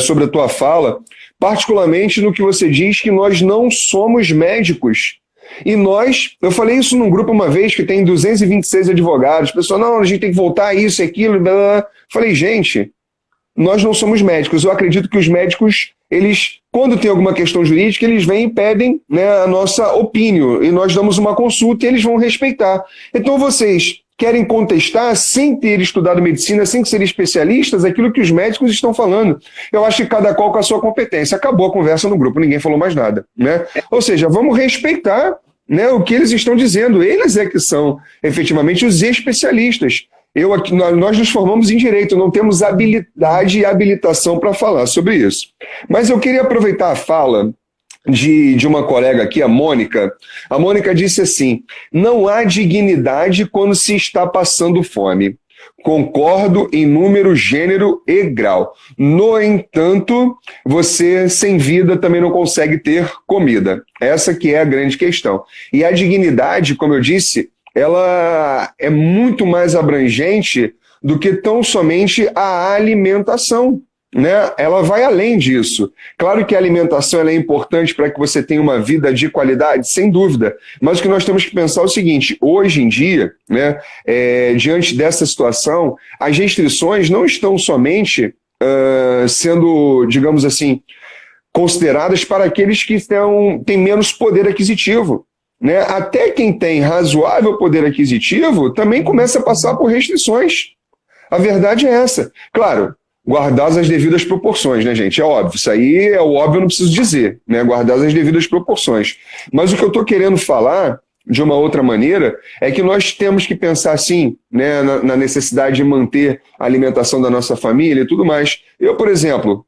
sobre a tua fala, particularmente no que você diz que nós não somos médicos. E eu falei isso num grupo uma vez que tem 226 advogados, o pessoal, não, a gente tem que voltar a isso e aquilo, blá, blá. Falei, gente, nós não somos médicos, eu acredito que os médicos, eles, quando tem alguma questão jurídica, eles vêm e pedem, né, a nossa opinião, e nós damos uma consulta e eles vão respeitar. Então vocês querem contestar, sem ter estudado medicina, sem serem especialistas, aquilo que os médicos estão falando. Eu acho que cada qual com a sua competência. Acabou a conversa no grupo, ninguém falou mais nada, né? Ou seja, vamos respeitar, né, o que eles estão dizendo. Eles que são, efetivamente, os especialistas. Nós nos formamos em direito, não temos habilidade e habilitação para falar sobre isso. Mas eu queria aproveitar a fala de uma colega aqui, a Mônica. A Mônica disse assim: não há dignidade quando se está passando fome. Concordo em número, gênero e grau. No entanto, você sem vida também não consegue ter comida. Essa que é a grande questão. E a dignidade, como eu disse, ela é muito mais abrangente do que tão somente a alimentação, né? Ela vai além disso. Claro que a alimentação ela é importante para que você tenha uma vida de qualidade, sem dúvida. Mas o que nós temos que pensar é o seguinte: hoje em dia, né, diante dessa situação, as restrições não estão somente sendo, digamos assim, consideradas para aqueles que têm menos poder aquisitivo, né? Até quem tem razoável poder aquisitivo também começa a passar por restrições. A verdade é essa. Claro, guardadas as devidas proporções, né, gente? É óbvio, isso aí é o óbvio, eu não preciso dizer, né? Guardadas as devidas proporções. Mas o que eu estou querendo falar, de uma outra maneira, é que nós temos que pensar, assim, né, na necessidade de manter a alimentação da nossa família e tudo mais. Eu, por exemplo,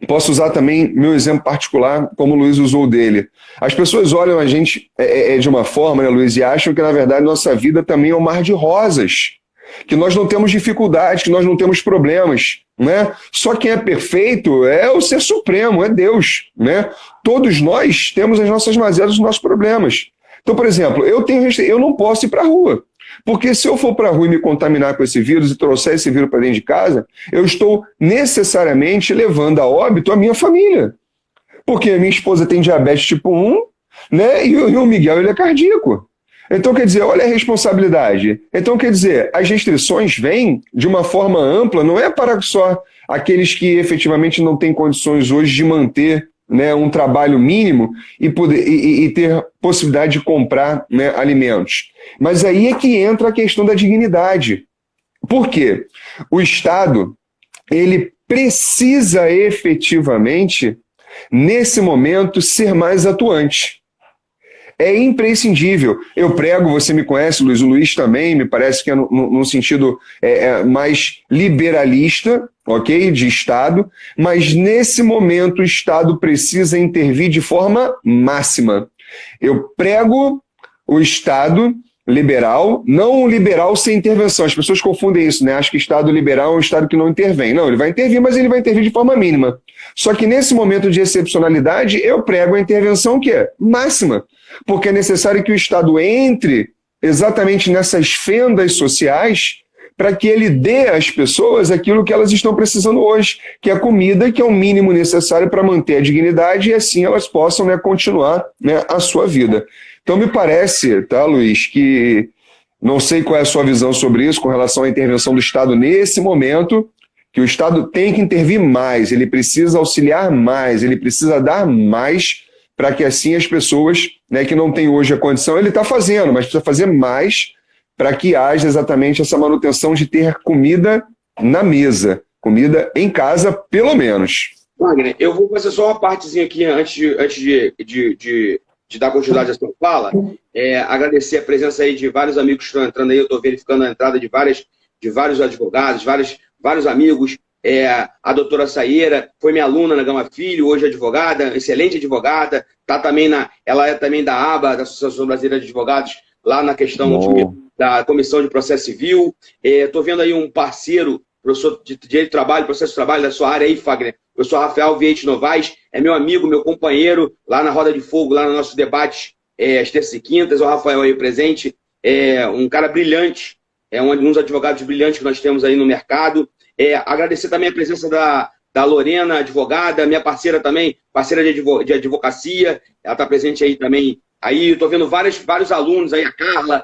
posso usar também meu exemplo particular, como o Luiz usou o dele. As pessoas olham a gente de uma forma, né, Luiz, e acham que, na verdade, nossa vida também é um mar de rosas, que nós não temos dificuldades, que nós não temos problemas, né? Só quem é perfeito é o Ser Supremo, é Deus, né? Todos nós temos as nossas mazelas, os nossos problemas. Então, por exemplo, eu não posso ir para a rua, porque se eu for para a rua e me contaminar com esse vírus e trouxer esse vírus para dentro de casa, eu estou necessariamente levando a óbito a minha família, porque a minha esposa tem diabetes tipo 1, né? E o Miguel, ele é cardíaco. Então, quer dizer, olha a responsabilidade. Então, quer dizer, as restrições vêm de uma forma ampla, não é para só aqueles que efetivamente não têm condições hoje de manter, né, um trabalho mínimo e ter possibilidade de comprar, né, alimentos. Mas aí é que entra a questão da dignidade. Por quê? O Estado, ele precisa efetivamente, nesse momento, ser mais atuante. É imprescindível. Eu prego, você me conhece, Luiz, o Luiz também, me parece que é num sentido mais liberalista, ok? De Estado, mas nesse momento o Estado precisa intervir de forma máxima. Eu prego o Estado liberal, não um liberal sem intervenção. As pessoas confundem isso, né? Acham que Estado liberal é um Estado que não intervém. Não, ele vai intervir, mas ele vai intervir de forma mínima. Só que nesse momento de excepcionalidade, eu prego a intervenção que é máxima, porque é necessário que o Estado entre exatamente nessas fendas sociais para que ele dê às pessoas aquilo que elas estão precisando hoje, que é a comida, que é o mínimo necessário para manter a dignidade e assim elas possam, né, continuar, né, a sua vida. Então me parece, tá, Luiz, que não sei qual é a sua visão sobre isso com relação à intervenção do Estado nesse momento, que o Estado tem que intervir mais, ele precisa auxiliar mais, ele precisa dar mais para que assim as pessoas, né, que não têm hoje a condição, ele está fazendo, mas precisa fazer mais para que haja exatamente essa manutenção de ter comida na mesa, comida em casa, pelo menos. Wagner, eu vou fazer só uma partezinha aqui antes de dar continuidade à sua fala. Agradecer a presença aí de vários amigos que estão entrando aí. Eu estou verificando a entrada de vários advogados, vários amigos. A doutora Saieira foi minha aluna na Gama Filho, hoje é advogada, excelente advogada. Ela é também da ABA, da Associação Brasileira de Advogados, lá na questão da Comissão de Processo Civil. Estou vendo aí um parceiro, professor de Direito do Trabalho, Processo de Trabalho da sua área aí, Fagner. O professor Rafael Vieite Novaes, é meu amigo, meu companheiro, lá na Roda de Fogo, lá no nosso debate, às terças e quintas. O Rafael aí presente, um cara brilhante, um dos advogados brilhantes que nós temos aí no mercado. Agradecer também a presença da Lorena, advogada, minha parceira também, parceira de advocacia, ela está presente aí também. Aí eu estou vendo vários alunos aí, a Carla,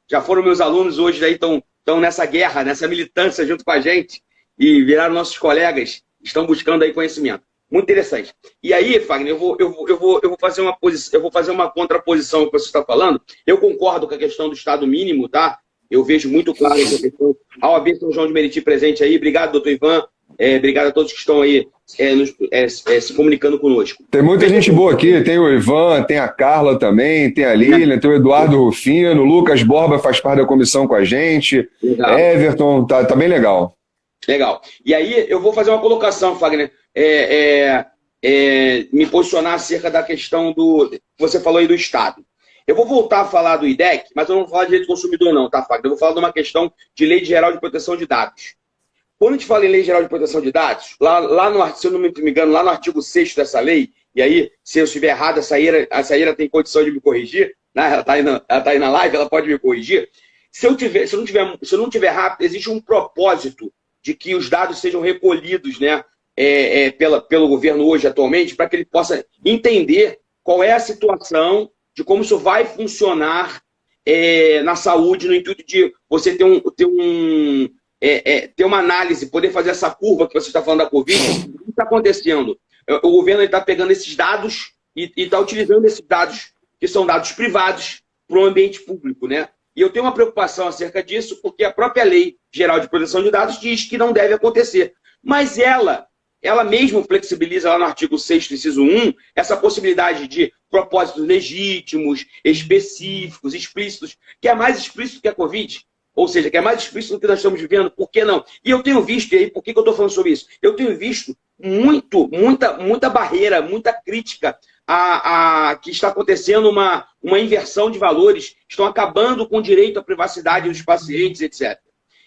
já foram meus alunos hoje, aí estão nessa guerra, nessa militância junto com a gente e viraram nossos colegas, estão buscando aí conhecimento. Muito interessante. E aí, Fagner, eu vou fazer uma contraposição ao que você está falando. Eu concordo com a questão do Estado mínimo, tá? Eu vejo muito claro essa questão. A OAB São João de Meriti presente aí. Obrigado, doutor Ivan. Obrigado a todos que estão aí se comunicando conosco. Tem muita gente boa aqui, tem o Ivan, tem a Carla também, tem a Lilian, tem o Eduardo Rufino, o Lucas Borba faz parte da comissão com a gente, legal. Everton, tá bem legal. Legal. E aí eu vou fazer uma colocação, Fagner, me posicionar acerca da questão que você falou aí do Estado. Eu vou voltar a falar do IDEC, mas eu não vou falar de direito do consumidor não, tá, Fagner? Eu vou falar de uma questão de Lei Geral de Proteção de Dados. Quando a gente fala em Lei Geral de Proteção de Dados, se eu não me engano, lá no artigo 6º dessa lei, e aí, se eu estiver errado, a Saíra tem condição de me corrigir, né? Ela está aí na live, ela pode me corrigir. Se eu não tiver errado, existe um propósito de que os dados sejam recolhidos, né, pelo governo hoje, atualmente, para que ele possa entender qual é a situação de como isso vai funcionar na saúde, no intuito de você ter uma análise, poder fazer essa curva que você está falando da Covid. O que está acontecendo? O governo está pegando esses dados e está utilizando esses dados, que são dados privados, para o ambiente público, né? E eu tenho uma preocupação acerca disso, porque a própria Lei Geral de Proteção de Dados diz que não deve acontecer. Mas ela mesmo flexibiliza lá no artigo 6º, inciso 1, essa possibilidade de propósitos legítimos, específicos, explícitos, que é mais explícito que a Covid. Ou seja, que é mais explícito do que nós estamos vivendo, por que não? E eu tenho visto, e aí, por que eu estou falando sobre isso? Eu tenho visto muita barreira, muita crítica que está acontecendo uma inversão de valores, estão acabando com o direito à privacidade dos pacientes, etc.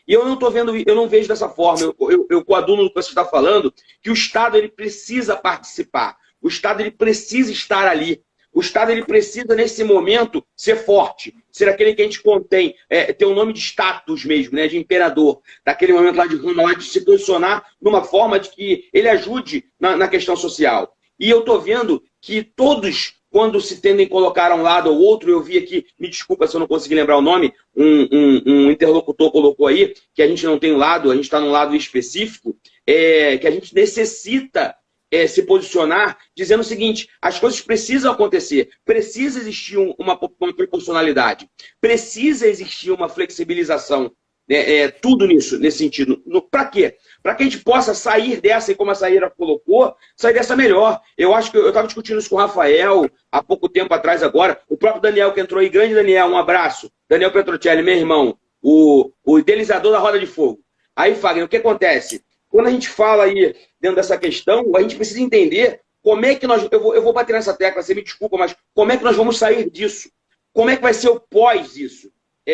E eu não estou vendo, eu não vejo dessa forma. Eu coaduno no que você está falando, que o Estado ele precisa participar, o Estado ele precisa estar ali. O Estado ele precisa, nesse momento, ser forte, ser aquele que a gente contém, ter um nome de status mesmo, né, de imperador, daquele momento lá de Roma, lá de se posicionar numa forma de que ele ajude na questão social. E eu estou vendo que todos, quando se tendem a colocar um lado ou outro, eu vi aqui, me desculpa se eu não consegui lembrar o nome, um interlocutor colocou aí, que a gente não tem um lado, a gente está num lado específico, que a gente necessita se posicionar dizendo o seguinte: as coisas precisam acontecer, precisa existir uma proporcionalidade, precisa existir uma flexibilização, tudo nesse sentido. Para quê? Para que a gente possa sair dessa, e como a Saíra colocou, sair dessa melhor. Eu acho que eu estava discutindo isso com o Rafael há pouco tempo atrás agora, o próprio Daniel que entrou aí, grande Daniel, um abraço, Daniel Petrocelli, meu irmão, o idealizador da Roda de Fogo. Aí, Fagner, o que acontece? Quando a gente fala aí dentro dessa questão, a gente precisa entender como é que nós... Eu vou bater nessa tecla, você me desculpa, mas como é que nós vamos sair disso? como é que vai ser o pós isso?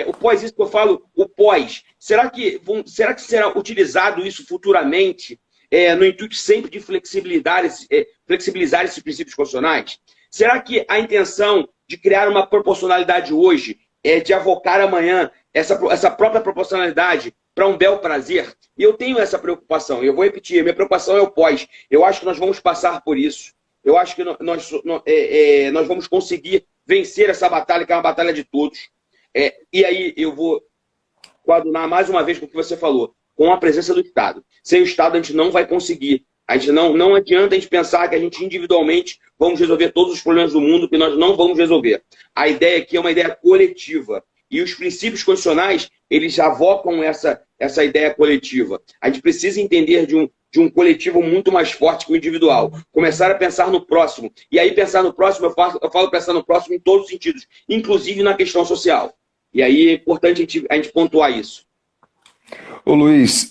O pós isso que eu falo, o pós. Será que será utilizado isso futuramente no intuito sempre de flexibilizar esses princípios constitucionais? Será que a intenção de criar uma proporcionalidade hoje é de avocar amanhã essa própria proporcionalidade para um bel prazer? E eu tenho essa preocupação, eu vou repetir, a minha preocupação é o pós. Eu acho que nós vamos passar por isso. Eu acho que nós vamos conseguir vencer essa batalha, que é uma batalha de todos. E aí eu vou coadunar mais uma vez com o que você falou, com a presença do Estado. Sem o Estado a gente não vai conseguir. Não adianta a gente pensar que a gente individualmente vamos resolver todos os problemas do mundo, que nós não vamos resolver. A ideia aqui é uma ideia coletiva. E os princípios constitucionais, eles avocam essa ideia coletiva. A gente precisa entender de um coletivo muito mais forte que o individual. Começar a pensar no próximo. E aí pensar no próximo, eu falo pensar no próximo em todos os sentidos, inclusive na questão social. E aí é importante a gente pontuar isso. Ô Luiz,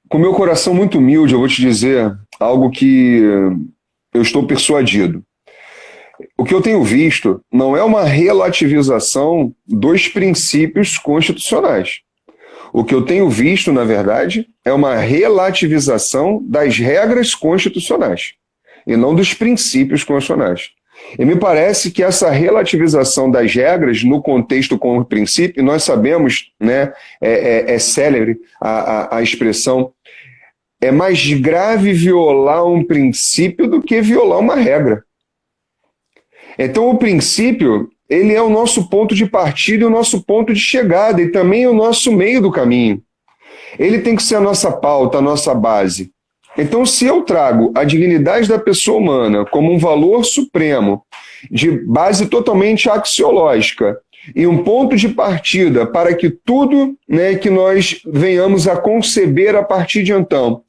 com meu coração muito humilde, eu vou te dizer algo que eu estou persuadido. O que eu tenho visto não é uma relativização dos princípios constitucionais. O que eu tenho visto, na verdade, é uma relativização das regras constitucionais e não dos princípios constitucionais. E me parece que essa relativização das regras no contexto com o princípio, nós sabemos, né, é célebre a expressão, é mais grave violar um princípio do que violar uma regra. Então o princípio, ele é o nosso ponto de partida e o nosso ponto de chegada e também o nosso meio do caminho. Ele tem que ser a nossa pauta, a nossa base. Então, se eu trago a dignidade da pessoa humana como um valor supremo, de base totalmente axiológica, e um ponto de partida para que tudo, né, que nós venhamos a conceber a partir de então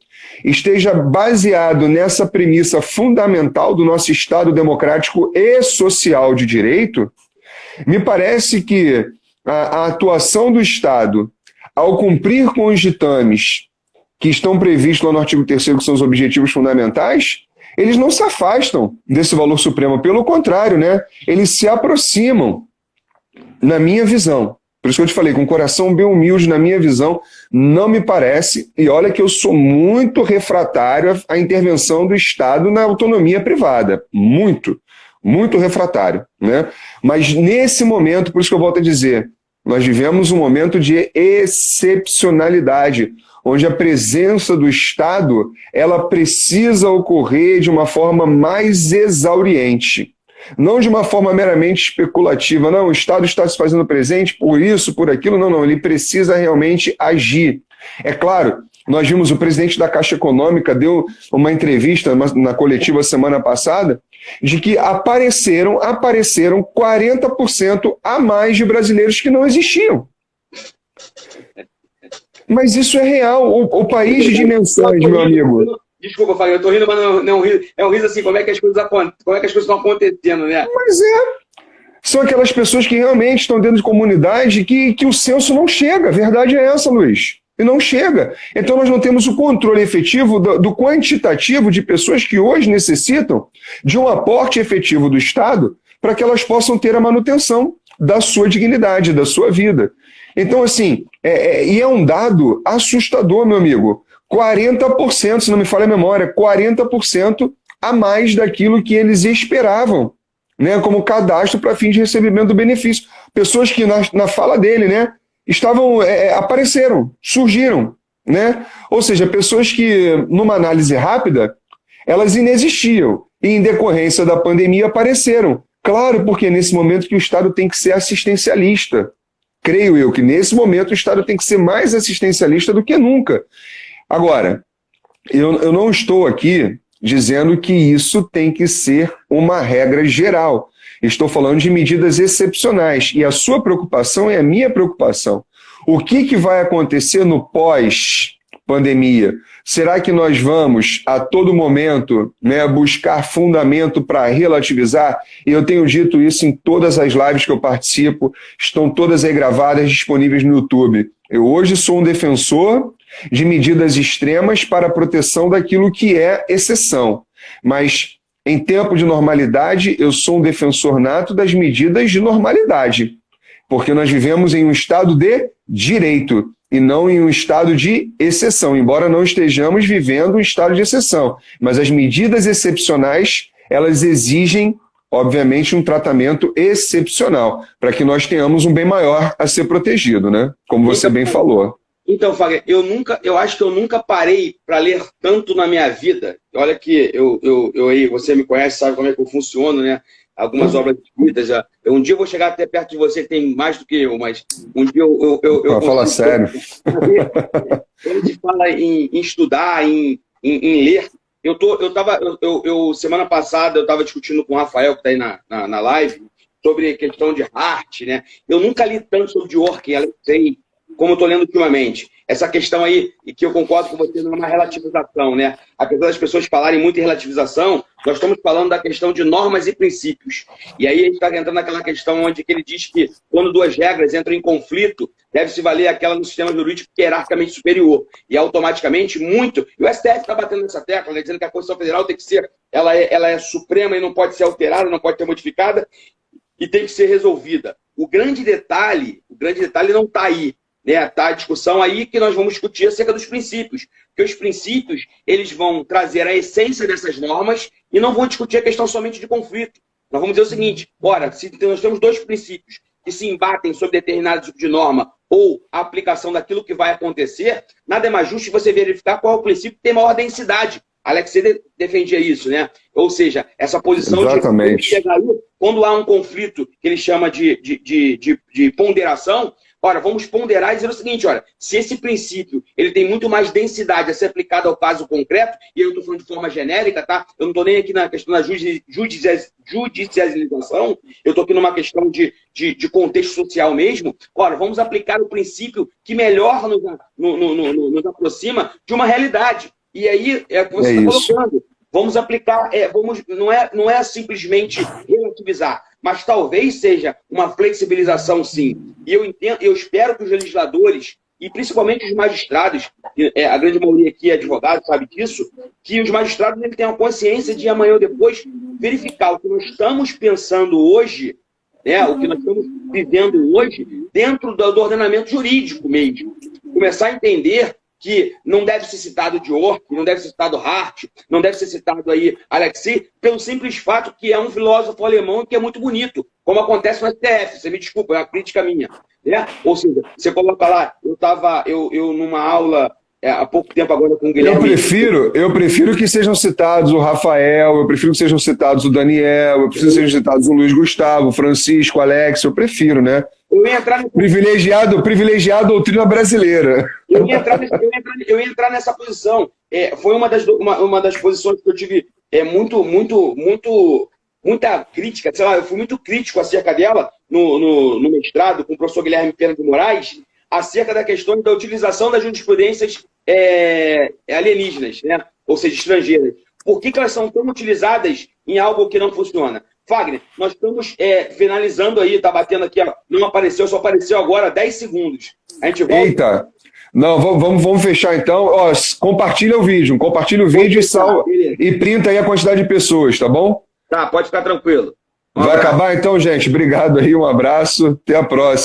esteja baseado nessa premissa fundamental do nosso Estado democrático e social de direito, me parece que a atuação do Estado, ao cumprir com os ditames que estão previstos lá no artigo 3º, que são os objetivos fundamentais, eles não se afastam desse valor supremo. Pelo contrário, né? Eles se aproximam, na minha visão. Por isso que eu te falei, com o coração bem humilde, na minha visão, não me parece, e olha que eu sou muito refratário à intervenção do Estado na autonomia privada. Muito refratário, né? Mas nesse momento, por isso que eu volto a dizer, nós vivemos um momento de excepcionalidade, onde a presença do Estado, ela precisa ocorrer de uma forma mais exauriente. Não de uma forma meramente especulativa, não, o Estado está se fazendo presente por isso, por aquilo, não, ele precisa realmente agir. É claro, nós vimos o presidente da Caixa Econômica deu uma entrevista na coletiva semana passada, de que apareceram 40% a mais de brasileiros que não existiam. Mas isso é real, o país de dimensões, meu amigo. Desculpa, Fábio, eu tô rindo, mas não é um riso. É um riso assim, como é que as coisas estão acontecendo, né? Mas são aquelas pessoas que realmente estão dentro de comunidade que o censo não chega. A verdade é essa, Luiz. E não chega. Então nós não temos o controle efetivo do quantitativo de pessoas que hoje necessitam de um aporte efetivo do Estado para que elas possam ter a manutenção da sua dignidade, da sua vida. Então, assim, e é um dado assustador, meu amigo. 40%, se não me falha a memória, 40% a mais daquilo que eles esperavam, né, como cadastro para fim de recebimento do benefício. Pessoas que, na fala dele, né, apareceram, surgiram, né? Ou seja, pessoas que, numa análise rápida, elas inexistiam e, em decorrência da pandemia, apareceram. Claro, porque é nesse momento que o Estado tem que ser assistencialista. Creio eu que, nesse momento, o Estado tem que ser mais assistencialista do que nunca. Agora, eu não estou aqui dizendo que isso tem que ser uma regra geral. Estou falando de medidas excepcionais. E a sua preocupação é a minha preocupação. O que vai acontecer no pós-pandemia? Será que nós vamos, a todo momento, né, buscar fundamento para relativizar? E eu tenho dito isso em todas as lives que eu participo, estão todas aí gravadas, disponíveis no YouTube. Eu hoje sou um defensor de medidas extremas para a proteção daquilo que é exceção. Mas em tempo de normalidade, eu sou um defensor nato das medidas de normalidade, porque nós vivemos em um estado de direito e não em um estado de exceção, embora não estejamos vivendo um estado de exceção. Mas as medidas excepcionais, elas exigem, obviamente, um tratamento excepcional, para que nós tenhamos um bem maior a ser protegido, né? Como você bem falou. Então, Fagner, eu acho que eu nunca parei para ler tanto na minha vida. Olha que aí, você me conhece, sabe como é que eu funciono, né? Algumas obras escritas já. Um dia eu vou chegar até perto de você, que tem mais do que eu, mas um dia eu fala sério. Quando a gente fala em estudar, em ler, semana passada eu estava discutindo com o Rafael, que está aí na live, sobre a questão de arte, né? Eu nunca li tanto sobre Dworkin, Alexei, como eu estou lendo ultimamente. Essa questão aí, e que eu concordo com você, não é uma relativização, né? Apesar das pessoas falarem muito em relativização, nós estamos falando da questão de normas e princípios. E aí a gente está entrando naquela questão onde ele diz que quando duas regras entram em conflito, deve-se valer aquela no sistema jurídico que é hierarquicamente superior. E automaticamente, muito... E o STF está batendo nessa tecla, né, dizendo que a Constituição Federal tem que ser... Ela é suprema e não pode ser alterada, não pode ser modificada, e tem que ser resolvida. O grande detalhe não está aí. Tá a discussão aí que nós vamos discutir acerca dos princípios. Porque os princípios, eles vão trazer a essência dessas normas e não vão discutir a questão somente de conflito. Nós vamos dizer o seguinte, ora, se nós temos dois princípios que se embatem sobre determinado tipo de norma ou a aplicação daquilo que vai acontecer, nada é mais justo você verificar qual é o princípio que tem maior densidade. Alexei defendia isso, né? Ou seja, essa posição Exatamente. de quando há um conflito que ele chama de ponderação. Ora, vamos ponderar e dizer o seguinte, olha, se esse princípio ele tem muito mais densidade a ser aplicado ao caso concreto, e eu estou falando de forma genérica, tá? Eu não estou nem aqui na questão da judicialização, eu estou aqui numa questão de contexto social mesmo. Ora, vamos aplicar o princípio que melhor nos aproxima de uma realidade. E aí, é o que você está colocando. Vamos aplicar, não é simplesmente relativizar, mas talvez seja uma flexibilização, sim. E eu espero que os legisladores, e principalmente os magistrados, a grande maioria aqui é advogado, sabe disso, que os magistrados tenham a consciência de amanhã ou depois verificar o que nós estamos pensando hoje, né, o que nós estamos vivendo hoje, dentro do ordenamento jurídico mesmo. Começar a entender que não deve ser citado Dworkin, não deve ser citado Hart, não deve ser citado aí Alexei, pelo simples fato que é um filósofo alemão que é muito bonito, como acontece no STF, você me desculpa, é uma crítica minha. Né? Ou seja, você coloca lá, eu numa aula há pouco tempo agora com o Guilherme... Eu prefiro que sejam citados o Rafael, eu prefiro que sejam citados o Daniel, eu prefiro que sejam citados o Luiz Gustavo, o Francisco, o Alex, eu prefiro, né? Eu ia entrar nessa... privilegiado doutrina brasileira. Eu ia entrar nessa posição. Foi uma das posições que eu tive muita crítica, sei lá, eu fui muito crítico acerca dela no mestrado com o professor Guilherme Pena de Moraes, acerca da questão da utilização das jurisprudências alienígenas, né? Ou seja, estrangeiras. Por que elas são tão utilizadas em algo que não funciona? Fagner, nós estamos finalizando aí, tá batendo aqui, ó, não apareceu, só apareceu agora 10 segundos. A gente volta. Eita! Não, vamos fechar então. Ó, compartilha o vídeo e printa aí a quantidade de pessoas, tá bom? Tá, pode ficar tranquilo. Vai acabar então, gente? Obrigado aí, um abraço, até a próxima.